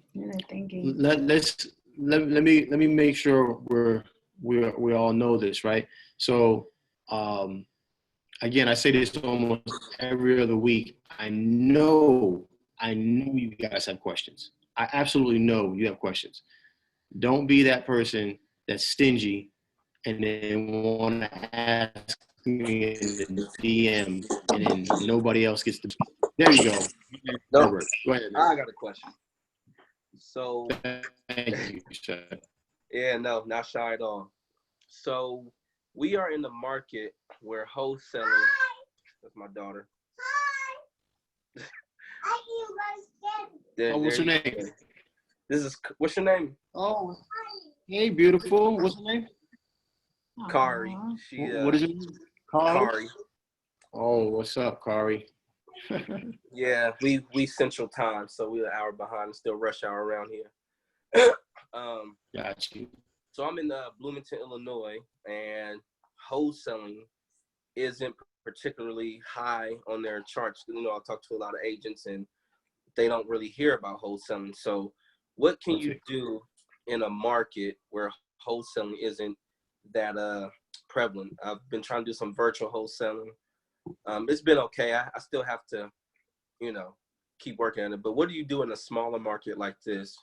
let me make sure we all know this, right? So again, I say this almost every other week. I know you guys have questions. I absolutely know you have questions. Don't be that person that's stingy and then want to ask me in the DM and then nobody else gets to. There you go. No, Herbert, go ahead. I got a question. So, Thank you, sir. yeah, no, not shy at all. So, we are in the market where wholesaling. That's my daughter. What's your name? What's your name? Oh, hey, beautiful. What's your name? Kari. What is it? Kari. Oh, what's up, Kari? Yeah, we Central Time, so we're an hour behind. It's still rush hour around here. Got you. So I'm in Bloomington, Illinois, and wholesaling isn't particularly high on their charts. You know, I've talked to a lot of agents, and they don't really hear about wholesaling. So what can you do in a market where wholesaling isn't that prevalent? I've been trying to do some virtual wholesaling. It's been okay. I still have to, keep working on it. But what do you do in a smaller market like this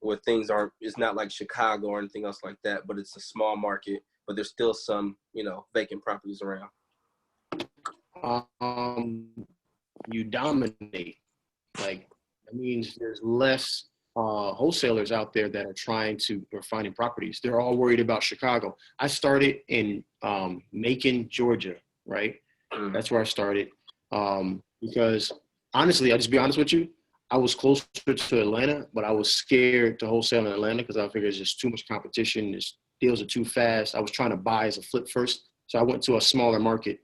where things aren't, it's not like Chicago or anything else like that, but it's a small market, but there's still some, vacant properties around? You dominate. Like, that means there's less wholesalers out there that are finding properties. They're all worried about Chicago. I started in Macon, Georgia, right? That's where I started. Because honestly, I'll just be honest with you, I was closer to Atlanta, but I was scared to wholesale in Atlanta because I figured there's just too much competition. These deals are too fast. I was trying to buy as a flip first. So I went to a smaller market.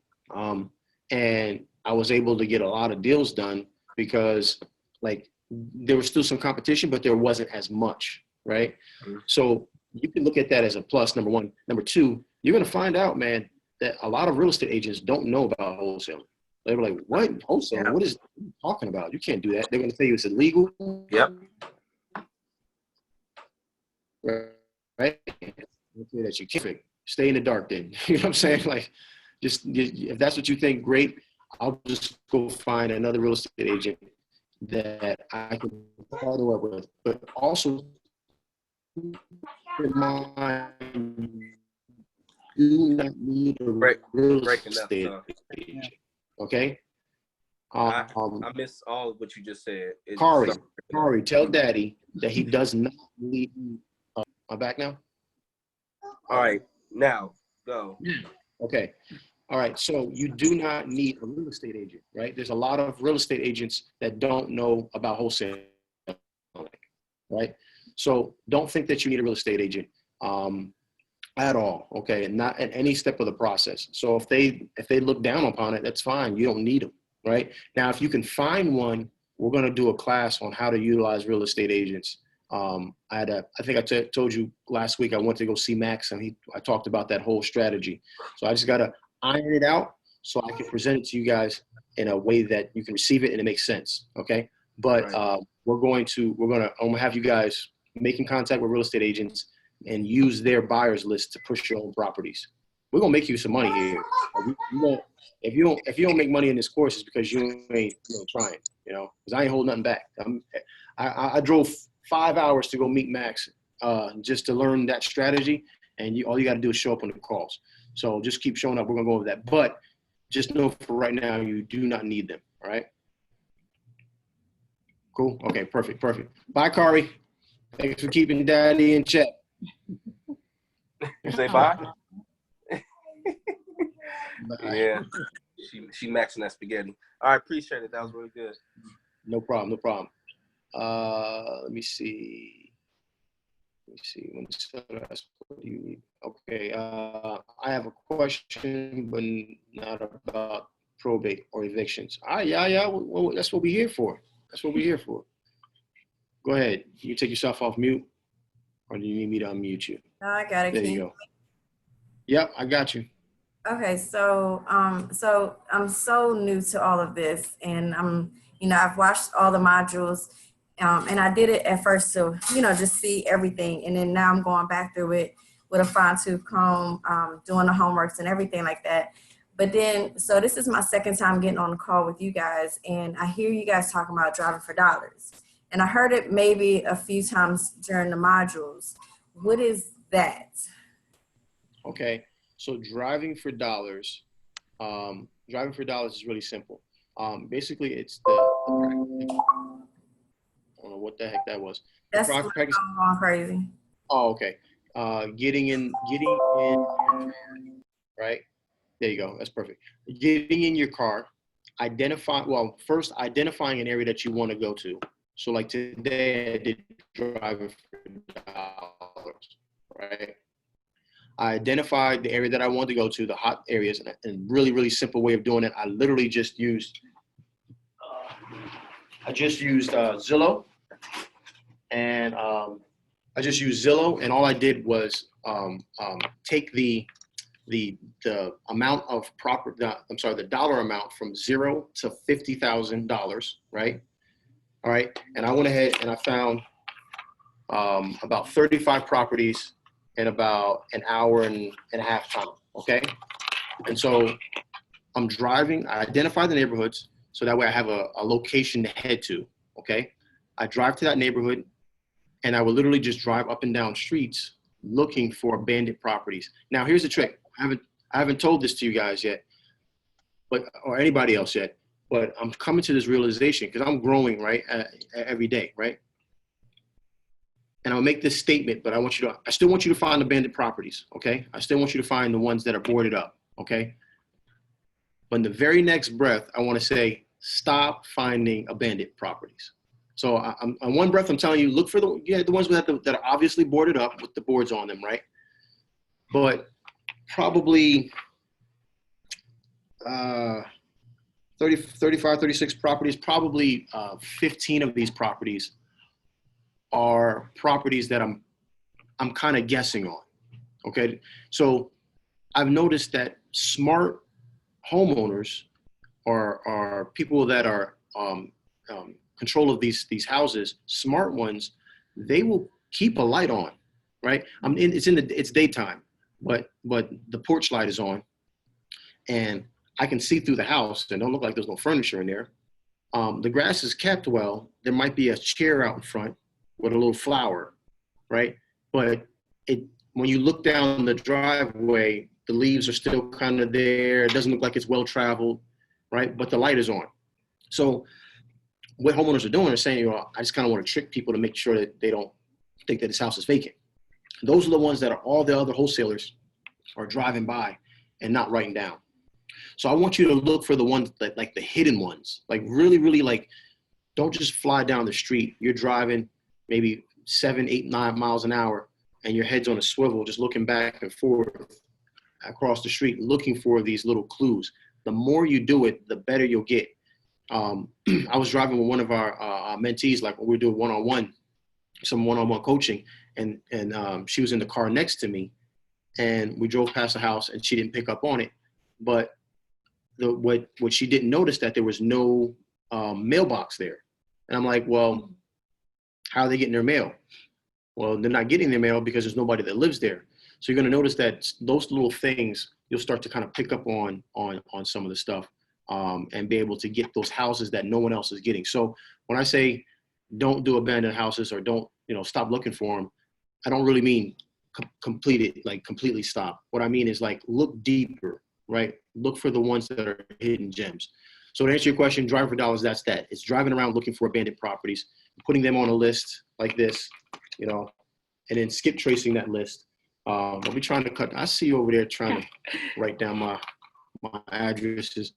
And I was able to get a lot of deals done because there was still some competition, but there wasn't as much, right? So you can look at that as a plus, number one. Number two, you're going to find out, man, that a lot of real estate agents don't know about wholesaling. They were like, what? Wholesaling? What is you talking about? You can't do that. They're going to tell you it's illegal. Yep. Right? That you can't. Stay in the dark then. You know what I'm saying? Like, just if that's what you think, great. I'll just go find another real estate agent that I can follow up with. But also, do not need a real estate agent. Okay? I miss all of what you just said. Kari, tell Daddy that he does not need. I'm back now? All right, now go. Okay. All right. So you do not need a real estate agent, right? There's a lot of real estate agents that don't know about wholesaling, right? So don't think that you need a real estate agent at all, okay? And not at any step of the process. So if they look down upon it, that's fine. You don't need them, right? Now, if you can find one, we're going to do a class on how to utilize real estate agents. I think I told you last week I went to go see Max, and I talked about that whole strategy. So I just got to iron it out so I can present it to you guys in a way that you can receive it and it makes sense. Okay. But I'm going to have you guys making contact with real estate agents and use their buyers list to push your own properties. We're going to make you some money here. If you don't make money in this course, it's because you ain't trying, because I ain't holding nothing back. I drove 5 hours to go meet Max just to learn that strategy. And all you got to do is show up on the calls. So just keep showing up. We're going to go over that. But just know for right now, you do not need them. All right? Cool? Okay, perfect. Bye, Kari. Thanks for keeping Daddy in check. You say bye? Bye. Yeah. She maxing that spaghetti. All right, appreciate it. That was really good. No problem. Let me see. Let me see. When the seller asks, what do you need? Okay, I have a question, but not about probate or evictions. Yeah. Well, that's what we're here for. That's what we're here for. Go ahead. You take yourself off mute, or do you need me to unmute you? No, I got it. There you go. Yep, I got you. Okay, so so I'm so new to all of this, and I've watched all the modules, and I did it at first to just see everything, and then now I'm going back through it with a fine-tooth comb, doing the homeworks and everything like that. But then, so this is my second time getting on the call with you guys, and I hear you guys talking about driving for dollars, and I heard it maybe a few times during the modules. What is that? Okay, so driving for dollars is really simple. Basically, it's the I don't know what the heck that was. That's going crazy. Oh, okay. Getting in, right? There you go. That's perfect. Getting in your car, first identifying an area that you want to go to. So like today I did driving for dollars, right? I identified the area that I wanted to go to, the hot areas, and really, really simple way of doing it. I literally just used, Zillow, and and all I did was take the amount of the dollar amount from $0 to $50,000, right? All right, and I went ahead and I found about 35 properties in about an hour and a half time, okay? And so I'm driving, I identify the neighborhoods, so that way I have a location to head to, okay? I drive to that neighborhood, and I will literally just drive up and down streets looking for abandoned properties. Now, here's the trick. I haven't told this to you guys yet, or anybody else yet, but I'm coming to this realization because I'm growing, right, every day, right? And I'll make this statement, but I still want you to find abandoned properties, okay? I still want you to find the ones that are boarded up, okay? But in the very next breath, I want to say, stop finding abandoned properties. So on one breath, I'm telling you, look for the ones that are obviously boarded up with the boards on them, right? But probably 35, 36 properties, probably 15 of these properties are properties that I'm kind of guessing on, okay? So I've noticed that smart homeowners are people that are control of these houses, smart ones, they will keep a light on, right? It's daytime, but the porch light is on, and I can see through the house and don't look like there's no furniture in there. The grass is kept well. There might be a chair out in front with a little flower, right? But when you look down the driveway, the leaves are still kind of there. It doesn't look like it's well traveled, right? But the light is on. So what homeowners are doing is saying, I just kind of want to trick people to make sure that they don't think that this house is vacant. Those are the ones that all the other wholesalers are driving by and not writing down. So I want you to look for the ones that, like the hidden ones, like really, really, like, don't just fly down the street. You're driving maybe 7, 8, 9 miles an hour, and your head's on a swivel, just looking back and forth across the street, looking for these little clues. The more you do it, the better you'll get. I was driving with one of our mentees, like when we do one-on-one coaching, and she was in the car next to me, and we drove past the house, and she didn't pick up on it. But what she didn't notice, that there was no mailbox there. And I'm like, well, how are they getting their mail? Well, they're not getting their mail because there's nobody that lives there. So you're going to notice that those little things, you'll start to kind of pick up on some of the stuff, and be able to get those houses that no one else is getting. So when I say don't do abandoned houses, or don't, stop looking for them, I don't really mean completely stop. What I mean is, like, look deeper, right? Look for the ones that are hidden gems. So to answer your question, driving for dollars, that's that. It's driving around looking for abandoned properties, putting them on a list like this, and then skip tracing that list. I'll be trying to I see you over there trying to write down my addresses.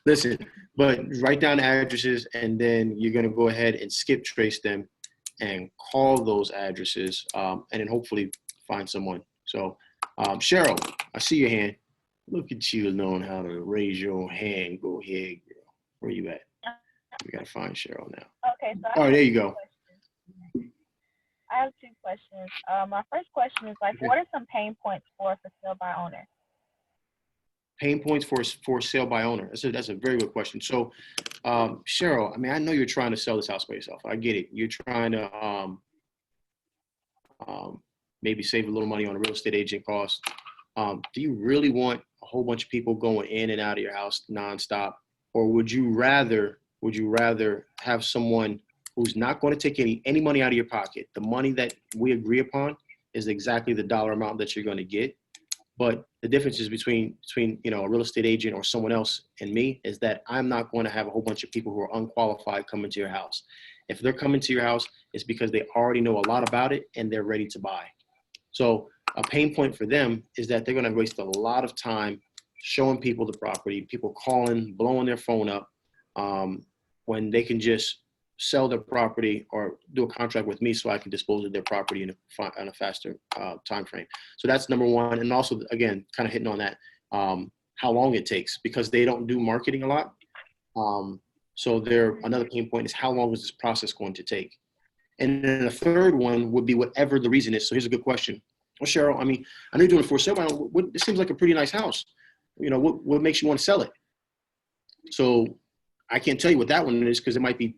Listen, but write down the addresses, and then you're going to go ahead and skip trace them. and call those addresses, and then hopefully find someone. So, Cheryl, I see your hand. Look at you knowing how to raise your hand. Go ahead, girl. Where you at? We gotta find Cheryl now. Okay, so All right, there you go. I have two questions. My first question is like, what are some pain points for sale by owner? Pain points for sale by owner. That's a very good question. So, Cheryl, I mean, I know you're trying to sell this house by yourself. I get it. You're trying to maybe save a little money on a real estate agent cost. Do you really want a whole bunch of people going in and out of your house nonstop, or would you rather have someone who's not going to take any money out of your pocket? The money that we agree upon is exactly the dollar amount that you're going to get. But the difference is between a real estate agent or someone else and me is that I'm not going to have a whole bunch of people who are unqualified coming to your house. If they're coming to your house, it's because they already know a lot about it and they're ready to buy. So a pain point for them is that they're going to waste a lot of time showing people the property, people calling, blowing their phone up, when they can just sell their property or do a contract with me so I can dispose of their property in a faster time frame. So that's number one. And also, again, kind of hitting on that, how long it takes, because they don't do marketing a lot. So another pain point is how long is this process going to take? And then the third one would be whatever the reason is. So here's a good question. Well, Cheryl, I mean, I know you're doing it for sale, but it seems like a pretty nice house. What makes you want to sell it? So I can't tell you what that one is because it might be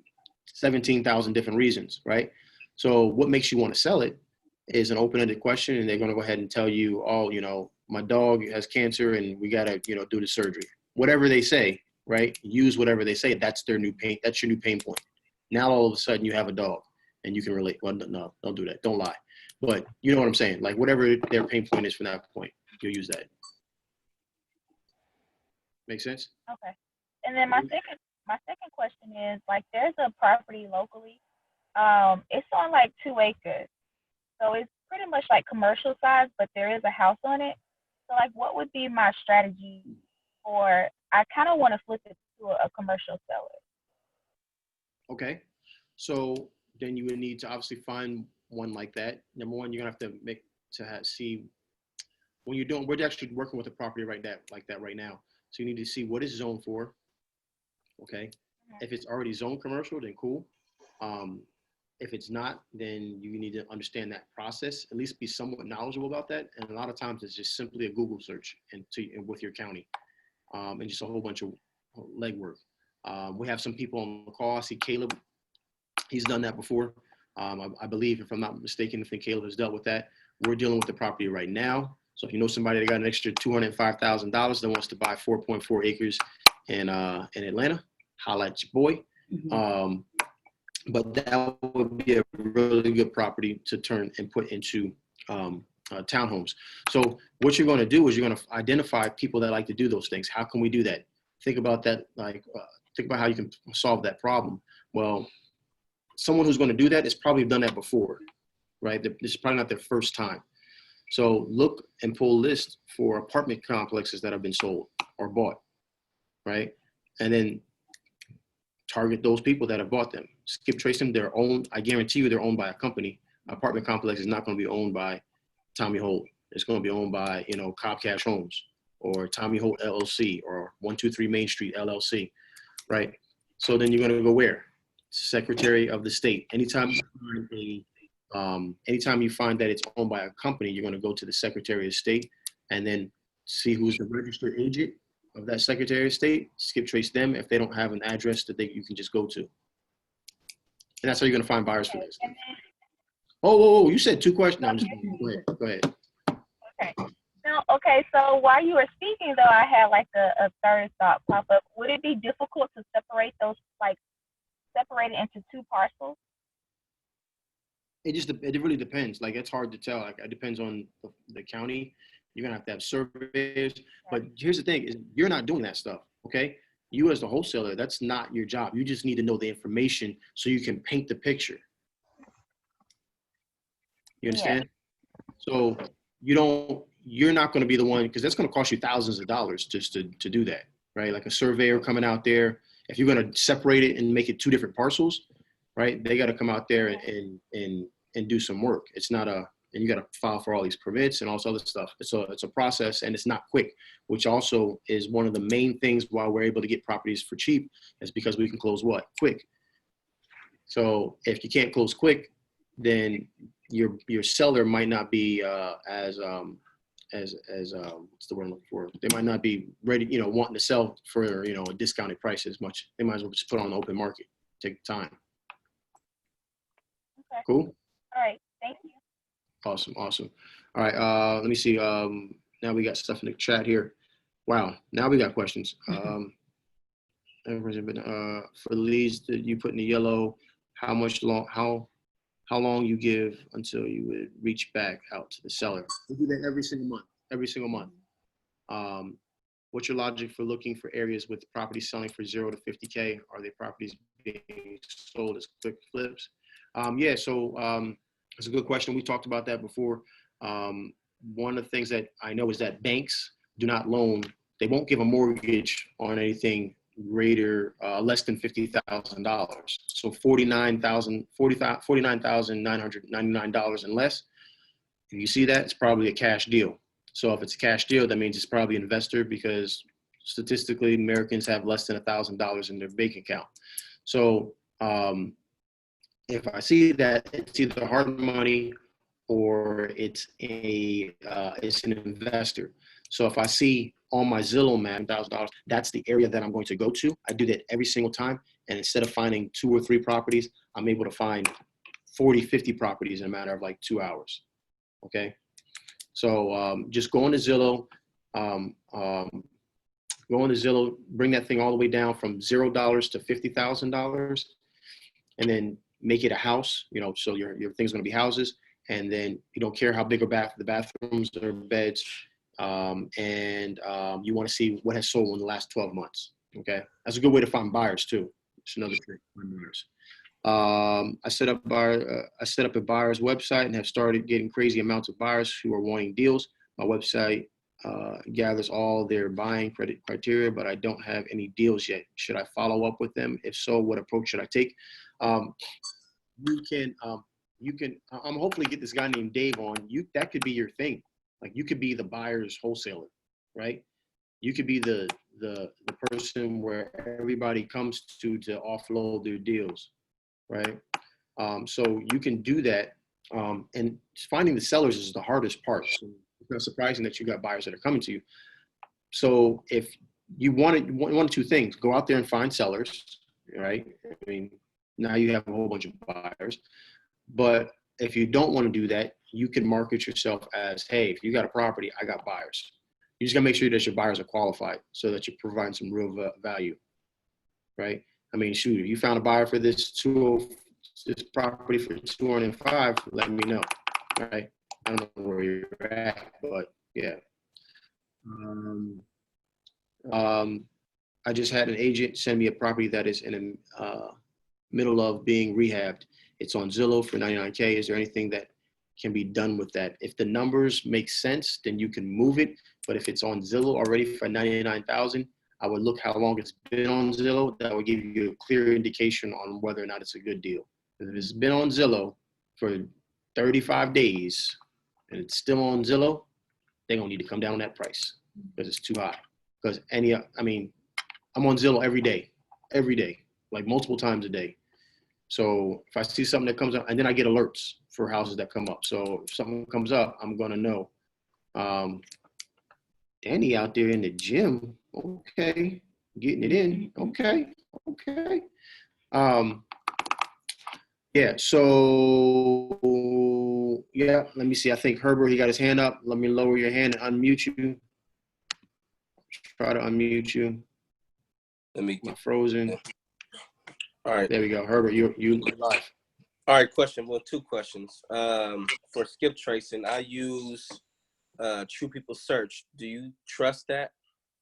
17,000 different reasons, right? So what makes you want to sell it is an open-ended question, and they're going to go ahead and tell you, oh, my dog has cancer and we got to, do the surgery. Whatever they say, right? Use whatever they say. That's their new pain. That's your new pain point. Now all of a sudden you have a dog and you can relate. Well, no, don't do that. Don't lie. But you know what I'm saying? Like whatever their pain point is from that point, you'll use that. Make sense? Okay. And then my second question is, like, there's a property locally. It's on like 2 acres. So it's pretty much like commercial size, but there is a house on it. So like, what would be my strategy for, I kind of want to flip it to a commercial seller. Okay. So then you would need to obviously find one like that. Number one, you're gonna have to see when you're doing, we're actually working with a property like that right now. So you need to see what it's zoned for. Okay. Mm-hmm. If it's already zoned commercial, then cool. If it's not, then you need to understand that process, at least be somewhat knowledgeable about that. And a lot of times it's just simply a Google search and with your county, and just a whole bunch of legwork. We have some people on the call. I see Caleb. He's done that before. I believe, if I'm not mistaken, I think Caleb has dealt with that. We're dealing with the property right now. So if you know somebody that got an extra $205,000 that wants to buy 4.4 acres in Atlanta, holla at your boy. Mm-hmm. But that would be a really good property to turn and put into townhomes. So what you're going to do is you're going to identify people that like to do those things. How can we do that? Think about that. Think about how you can solve that problem. Well, someone who's going to do that has probably done that before, right? This is probably not their first time. So look and pull a list for apartment complexes that have been sold or bought, right? And then target those people that have bought them. Skip trace them. They're owned. I guarantee you they're owned by a company. Apartment complex is not going to be owned by Tommy Holt. It's going to be owned by, Cobb Cash Homes or Tommy Holt LLC or 123 Main Street LLC, right? So then you're going to go where? Secretary of the State. Anytime you find that it's owned by a company, you're going to go to the Secretary of State and then see who's the registered agent of that Secretary of State. Skip trace them if they don't have an address that you can just go to. And that's how you're going to find buyers for this. Oh, you said 2 questions. No, I'm just go ahead. Okay. No, okay, so while you were speaking, though, I had like a third thought pop up. Would it be difficult to separate those, like, separate it into 2 parcels? It really depends. Like, it's hard to tell. Like, it depends on the county. You're going to have surveys. But here's the thing, is you're not doing that stuff, okay? You as the wholesaler, that's not your job. You just need to know the information so you can paint the picture. You understand? Yeah. So you're not going to be the one, because that's going to cost you thousands of dollars just to do that, right? Like a surveyor coming out there. If you're going to separate it and make it 2 different parcels, right? They got to come out there and do some work. It's not and you got to file for all these permits and all this other stuff. It's a process, and it's not quick, which also is one of the main things why we're able to get properties for cheap, is because we can close what? Quick. So if you can't close quick, then your seller might not be as what's the word I'm looking for? They might not be ready, wanting to sell for a discounted price as much. They might as well just put it on the open market. Take time. Okay. Cool. All right. Thank you. Awesome. All right. Let me see. Now we got stuff in the chat here. Wow. Now we got questions. For the leads that you put in the yellow, how long you give until you would reach back out to the seller? We do that every single month. What's your logic for looking for areas with properties selling for 0 to 50K? Are they properties being sold as quick flips? Yeah, so it's a good question. We talked about that before. One of the things that I know is that banks do not loan. They won't give a mortgage on anything greater, less than $50,000. So $49,999 and less. If you see that, it's probably a cash deal. So if it's a cash deal, that means it's probably an investor, because statistically, Americans have less than $1,000 in their bank account. So if I see that, it's either hard money or it's an investor. So if I see on my Zillow map $1,000, that's the area that I'm going to go to. I do that every single time. And instead of finding 2 or 3 properties, I'm able to find 40, 50 properties in a matter of like 2 hours. Okay. So just go on to Zillow, bring that thing all the way down from $0 to $50,000, and then make it a house, so your thing's going to be houses. And then you don't care how big or the bathrooms or beds. You want to see what has sold in the last 12 months. Okay. That's a good way to find buyers too. It's another trick. I set up a buyer's website and have started getting crazy amounts of buyers who are wanting deals. My website gathers all their buying credit criteria, but I don't have any deals yet. Should I follow up with them? If so, what approach should I take? You can hopefully get this guy named Dave on. That could be your thing. Like, you could be the buyer's wholesaler, right? You could be the person where everybody comes to offload their deals, right? So you can do that. And finding the sellers is the hardest part. So it's not surprising that you got buyers that are coming to you. So if you want one of 2 things, go out there and find sellers, right? I mean, now you have a whole bunch of buyers. But if you don't want to do that, you can market yourself as, hey, if you got a property, I got buyers. You just got to make sure that your buyers are qualified so that you provide some real value, right? I mean, shoot, if you found a buyer for this property for 205, let me know, right? I don't know where you're at, but yeah. I just had an agent send me a property that is in the middle of being rehabbed. It's on Zillow for $99K. Is there anything that can be done with that? If the numbers make sense, then you can move it. But if it's on Zillow already for $99,000, I would look how long it's been on Zillow. That would give you a clear indication on whether or not it's a good deal. If it's been on Zillow for 35 days and it's still on Zillow, they're gonna need to come down on that price because it's too high. Because I'm on Zillow every day, like multiple times a day. So if I see something that comes up, and then I get alerts for houses that come up. So if something comes up, I'm gonna know. Danny out there in the gym, okay, getting it in, okay. Yeah, so yeah, let me see. I think Herbert, he got his hand up. Let me lower your hand and unmute you. Try to unmute you. Let me get frozen. Yeah. All right. There we go. Herbert, you live. All right, question. Well, 2 questions. For skip tracing, I use True People Search. Do you trust that?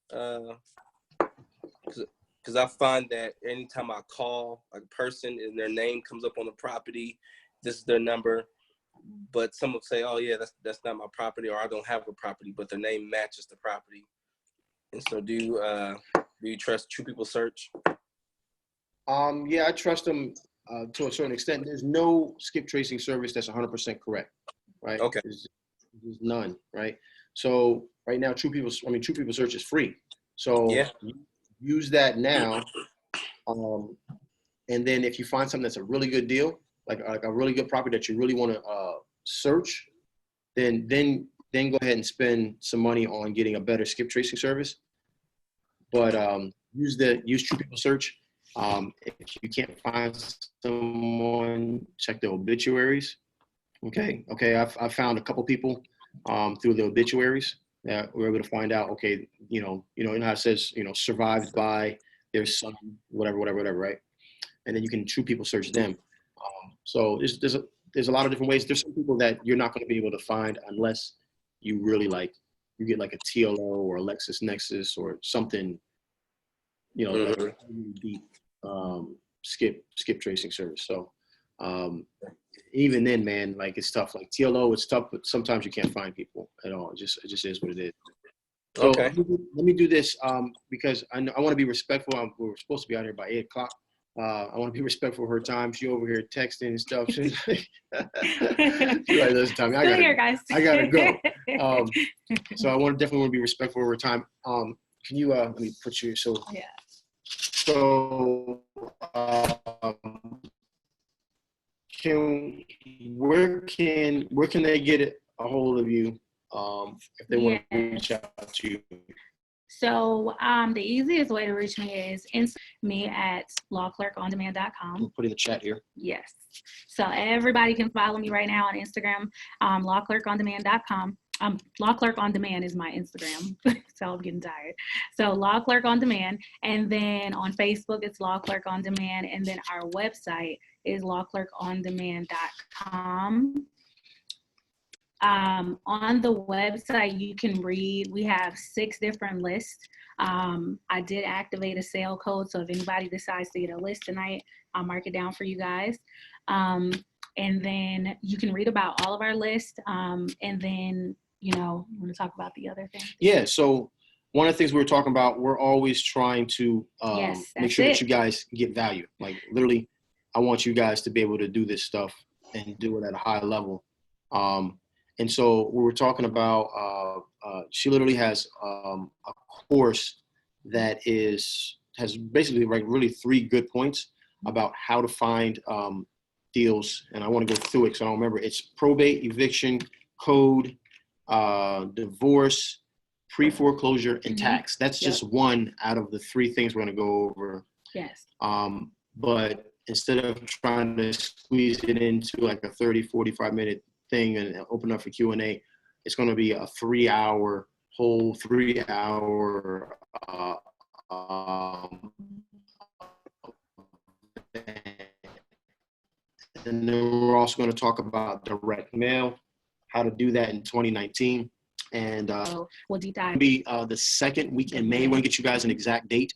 Because I find that anytime I call a person and their name comes up on the property, this is their number, but some will say, oh yeah, that's not my property, or I don't have a property, but their name matches the property. And so do you trust True People Search? Yeah, I trust them to a certain extent. There's no skip tracing service that's 100% correct, right? Okay. There's none, right? So right now, True People Search is free. So Yeah. use that now. And then if you find something that's a really good deal, like a really good property that you really want to search, then go ahead and spend some money on getting a better skip tracing service. But use True People Search. If you can't find someone, check the obituaries. Okay. I found a couple people through the obituaries that we're able to find out. Okay, you know how it says, survived by their son, whatever, right? And then you can True People Search them. So there's a lot of different ways. There's some people that you're not going to be able to find unless you really you get like a TLO or a LexisNexis or something, really deep skip tracing service. So even then, man, like it's tough. Like TLO, it's tough, but sometimes you can't find people at all. It just is what it is. So Okay. let me do this because I want to be respectful. We're supposed to be out here by 8 o'clock. I want to be respectful of her time. She over here texting and stuff. She's like, listen, Tommy, I gotta go. So I definitely want to be respectful of her time. Can you let me put you so Yeah. So where can they get a hold of you if they want to reach out to you? So the easiest way to reach me is me at lawclerkondemand.com. We'll put in the chat here. Yes. So everybody can follow me right now on Instagram, lawclerkondemand.com. Law Clerk on Demand is my Instagram, so I'm getting tired. So Law Clerk on Demand, and then on Facebook it's Law Clerk on Demand, and then our website is lawclerkondemand.com. On the website you can read, we have 6 different lists. I did activate a sale code, so if anybody decides to get a list tonight, I'll mark it down for you guys. And then you can read about all of our lists, and then you want to talk about the other thing? Yeah, so one of the things we were talking about, we're always trying to make sure that you guys get value. Like literally, I want you guys to be able to do this stuff and do it at a high level. And so we were talking about, she literally has a course that has basically really 3 good points about how to find deals. And I want to go through it because I don't remember. It's probate, eviction, code, divorce, pre-foreclosure, and tax. That's just one out of the 3 things we're going to go over. Yes. But instead of trying to squeeze it into like a 30, 45-minute thing and open up for Q&A, it's going to be a 3-hour and then we're also going to talk about direct mail, how to do that in 2019. And we'll deep dive. It'll be the 2nd week in May. We're going to get you guys an exact date.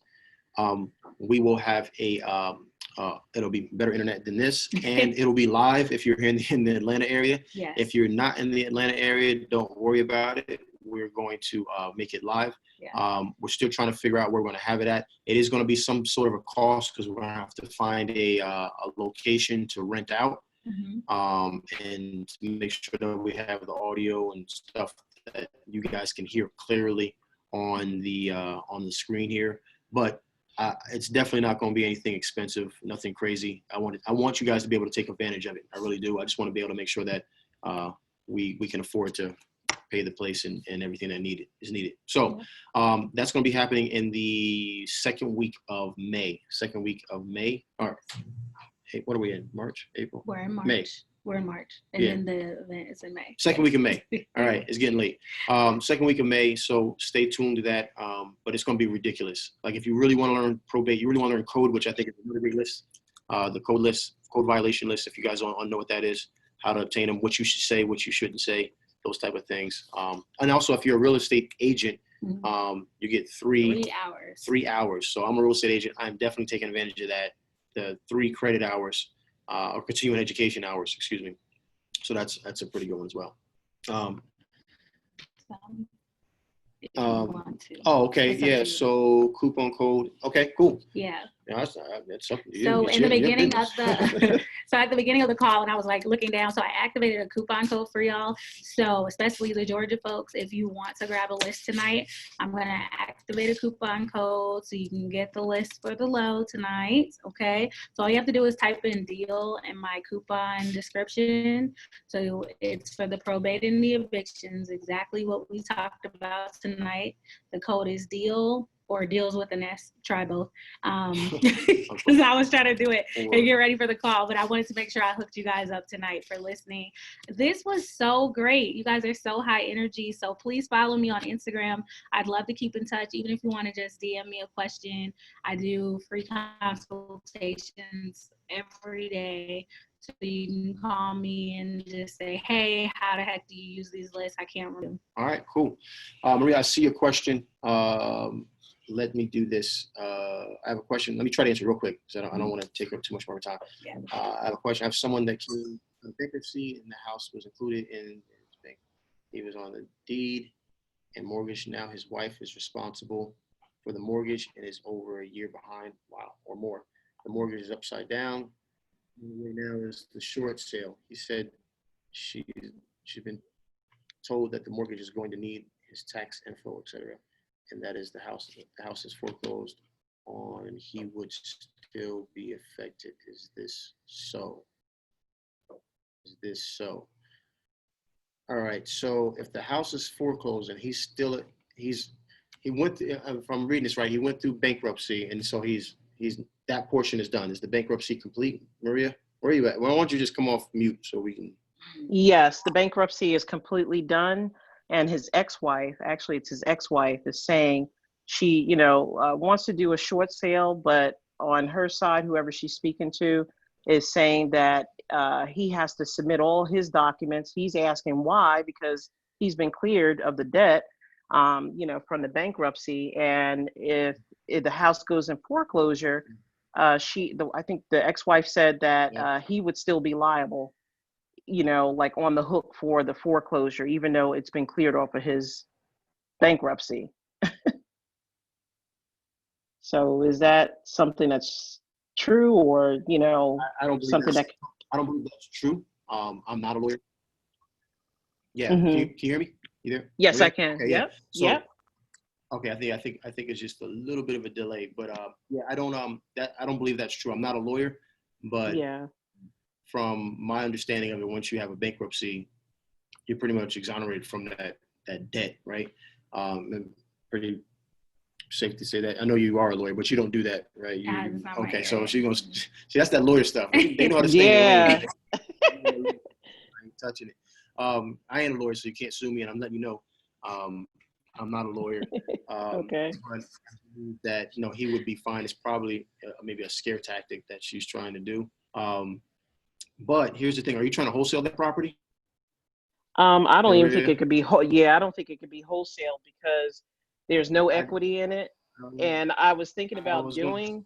We will have it'll be better internet than this, and it'll be live if you're here in the Atlanta area. Yes. If you're not in the Atlanta area, don't worry about it. We're going to make it live. Yeah. We're still trying to figure out where we're going to have it at. It is going to be some sort of a cost because we're going to have to find a location to rent out, and to make sure that we have the audio and stuff that you guys can hear clearly on the screen here. But it's definitely not going to be anything expensive, nothing crazy. I want you guys to be able to take advantage of it. I really do. I just want to be able to make sure that we can afford to pay the place and everything that is needed. So that's going to be happening in the 2nd week of May. Or what are we in? March? April? We're in March. May. We're in March, and then the event is in May. 2nd week of May. All right, it's getting late. 2nd week of May, so stay tuned to that. But it's going to be ridiculous. Like if you really want to learn probate, you really want to learn code, which I think is another great list. The code violation list. If you guys don't know what that is, how to obtain them, what you should say, what you shouldn't say, those type of things. And also, if you're a real estate agent, you get 3 hours. 3 hours. So I'm a real estate agent. I'm definitely taking advantage of that. The 3 credit hours. Or continuing education hours, excuse me. So that's a pretty good one as well. If you want to. Oh, okay. Yeah. So coupon code. Okay, cool. Yeah. Yeah, that's something. So in the beginning of business. so at the beginning of the call, and I was like looking down, so I activated a coupon code for y'all. So especially the Georgia folks, if you want to grab a list tonight, I'm gonna activate a coupon code so you can get the list for the low tonight. Okay. So all you have to do is type in deal in my coupon description. So it's for the probate and the evictions, exactly what we talked about tonight. The code is deal, or deals with an S, try both. Because I was trying to do it and get ready for the call, but I wanted to make sure I hooked you guys up tonight for listening. This was so great. You guys are so high energy. So please follow me on Instagram. I'd love to keep in touch, even if you want to just DM me a question. I do free consultations every day. So you can call me and just say, hey, how the heck do you use these lists? I can't remember. All right, cool. Maria, I see your question. Let me do this. I have a question. Let me try to answer real quick because I don't want to take up too much more time. Yeah. I have a question. I have someone that came from bankruptcy and the house was included in his bank. He was on the deed and mortgage. Now his wife is responsible for the mortgage and is over a year behind. Wow, or more. The mortgage is upside down. Right now is the short sale. He said she's been told that the mortgage is going to need his tax info, etc. And that is the house is foreclosed on. He would still be affected. Is this so? Is this so? All right. So if the house is foreclosed and he went through, if I'm reading this right, he went through bankruptcy, and so he's that portion is done. Is the bankruptcy complete, Maria? Where are you at? Well, why don't you just come off mute so we can? Yes, the bankruptcy is completely done. And his ex-wife, actually it's his ex-wife, is saying she, wants to do a short sale, but on her side, whoever she's speaking to is saying that he has to submit all his documents. He's asking why, because he's been cleared of the debt, from the bankruptcy. And if the house goes in foreclosure, I think the ex-wife said that he would still be liable, like on the hook for the foreclosure, even though it's been cleared off of his bankruptcy. So is that something that's true, or, I don't believe something that? I don't believe that's true. I'm not a lawyer. Yeah. Mm-hmm. Can you hear me? You there? Yes, Maria? I can. Okay, Yep. So, yep. Okay. I think it's just a little bit of a delay, but I don't believe that's true. I'm not a lawyer, but Yeah. from my understanding of it, once you have a bankruptcy, you're pretty much exonerated from that debt, right? And pretty safe to say that. I know you are a lawyer, but you don't do that, right? Okay, so she's gonna see, that's that lawyer stuff. They know how to stay in the lane. I ain't touching it. I ain't a lawyer, so you can't sue me, and I'm letting you know. I'm not a lawyer. Okay. But that he would be fine. It's probably maybe a scare tactic that she's trying to do. But here's the thing: are you trying to wholesale that property? I don't even think it could be. I don't think it could be wholesale because there's no equity in it. And I was thinking about doing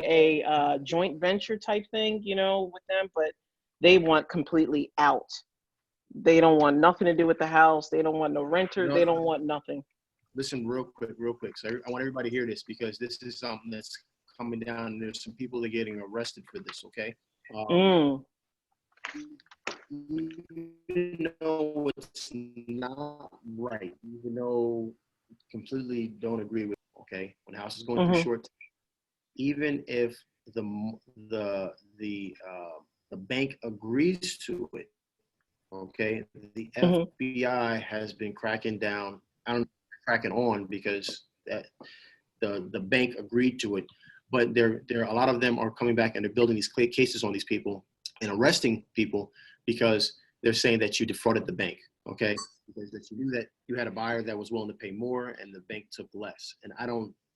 a joint venture type thing, with them, but they want completely out. They don't want nothing to do with the house. They don't want no renter. They don't want nothing. Listen real quick. So I want everybody to hear this because this is something that's coming down. And there's some people that are getting arrested for this, okay? Even though it's not right, even though completely don't agree with, okay, when the house is going through short, even if the bank agrees to it, okay, the FBI has been cracking down. I don't know, cracking on because that the bank agreed to it, but there a lot of them are coming back and they're building these cases on these people and arresting people because they're saying that you defrauded the bank, okay? Because that you knew that you had a buyer that was willing to pay more and the bank took less. And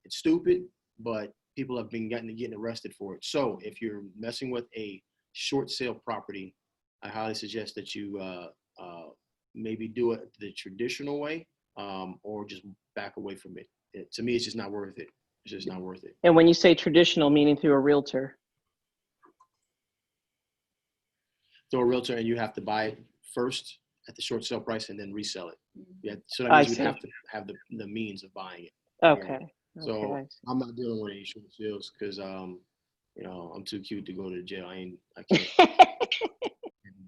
it's stupid, but people have been getting arrested for it. So if you're messing with a short sale property, I highly suggest that you maybe do it the traditional way or just back away from it. To me, it's just not worth it. It's just not worth it. And when you say traditional, meaning through a realtor? Through a realtor, and you have to buy it first at the short sale price and then resell it. Yeah, so that means you would have to have the means of buying it. Okay. So Okay. I'm not dealing with any short sales because you know, I'm too cute to go to jail. I can't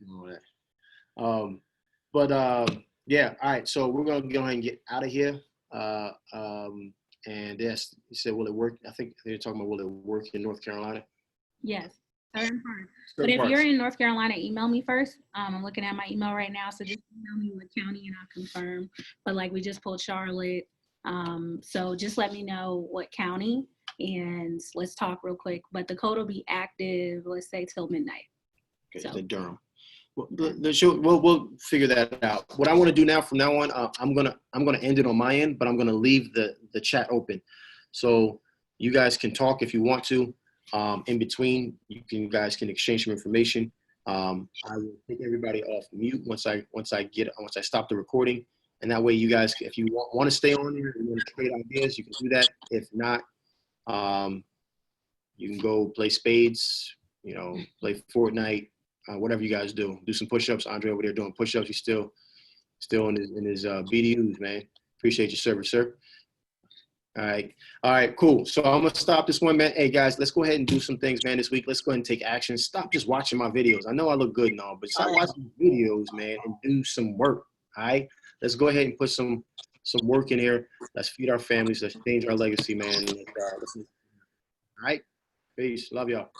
do all that. Yeah, all right. So we're gonna go ahead and get out of here. And yes, you said, will it work? I think they're talking about will it work in North Carolina? Yes, certain parts. But Certain if you're parts. in North Carolina, email me first. I'm looking at my email right now, so just email me what county and I'll confirm. But like we just pulled Charlotte, so just let me know what county and let's talk real quick. But the code will be active, let's say till midnight. Okay, So the Durham. Well, we'll figure that out. What I want to do now, from now on, I'm gonna end it on my end, but I'm gonna leave the chat open, so you guys can talk if you want to. In between, you guys can exchange some information. I will take everybody off mute once I stop the recording, and that way you guys, if you want to stay on here and want to trade ideas, you can do that. If not, you can go play spades, you know, play Fortnite. Whatever you guys do some push-ups. Andre over there doing push-ups. He's still in his BDUs, man. Appreciate your service, sir. All right, cool. So I'm gonna stop this one, man. Hey guys, let's go ahead and do some things, man, this week. Let's go ahead and take action. Stop just watching my videos. I know I look good and all, but stop watching videos, man, and do some work. All right, let's go ahead and put some work in here. Let's feed our families. Let's change our legacy, man. All right, peace. Love y'all.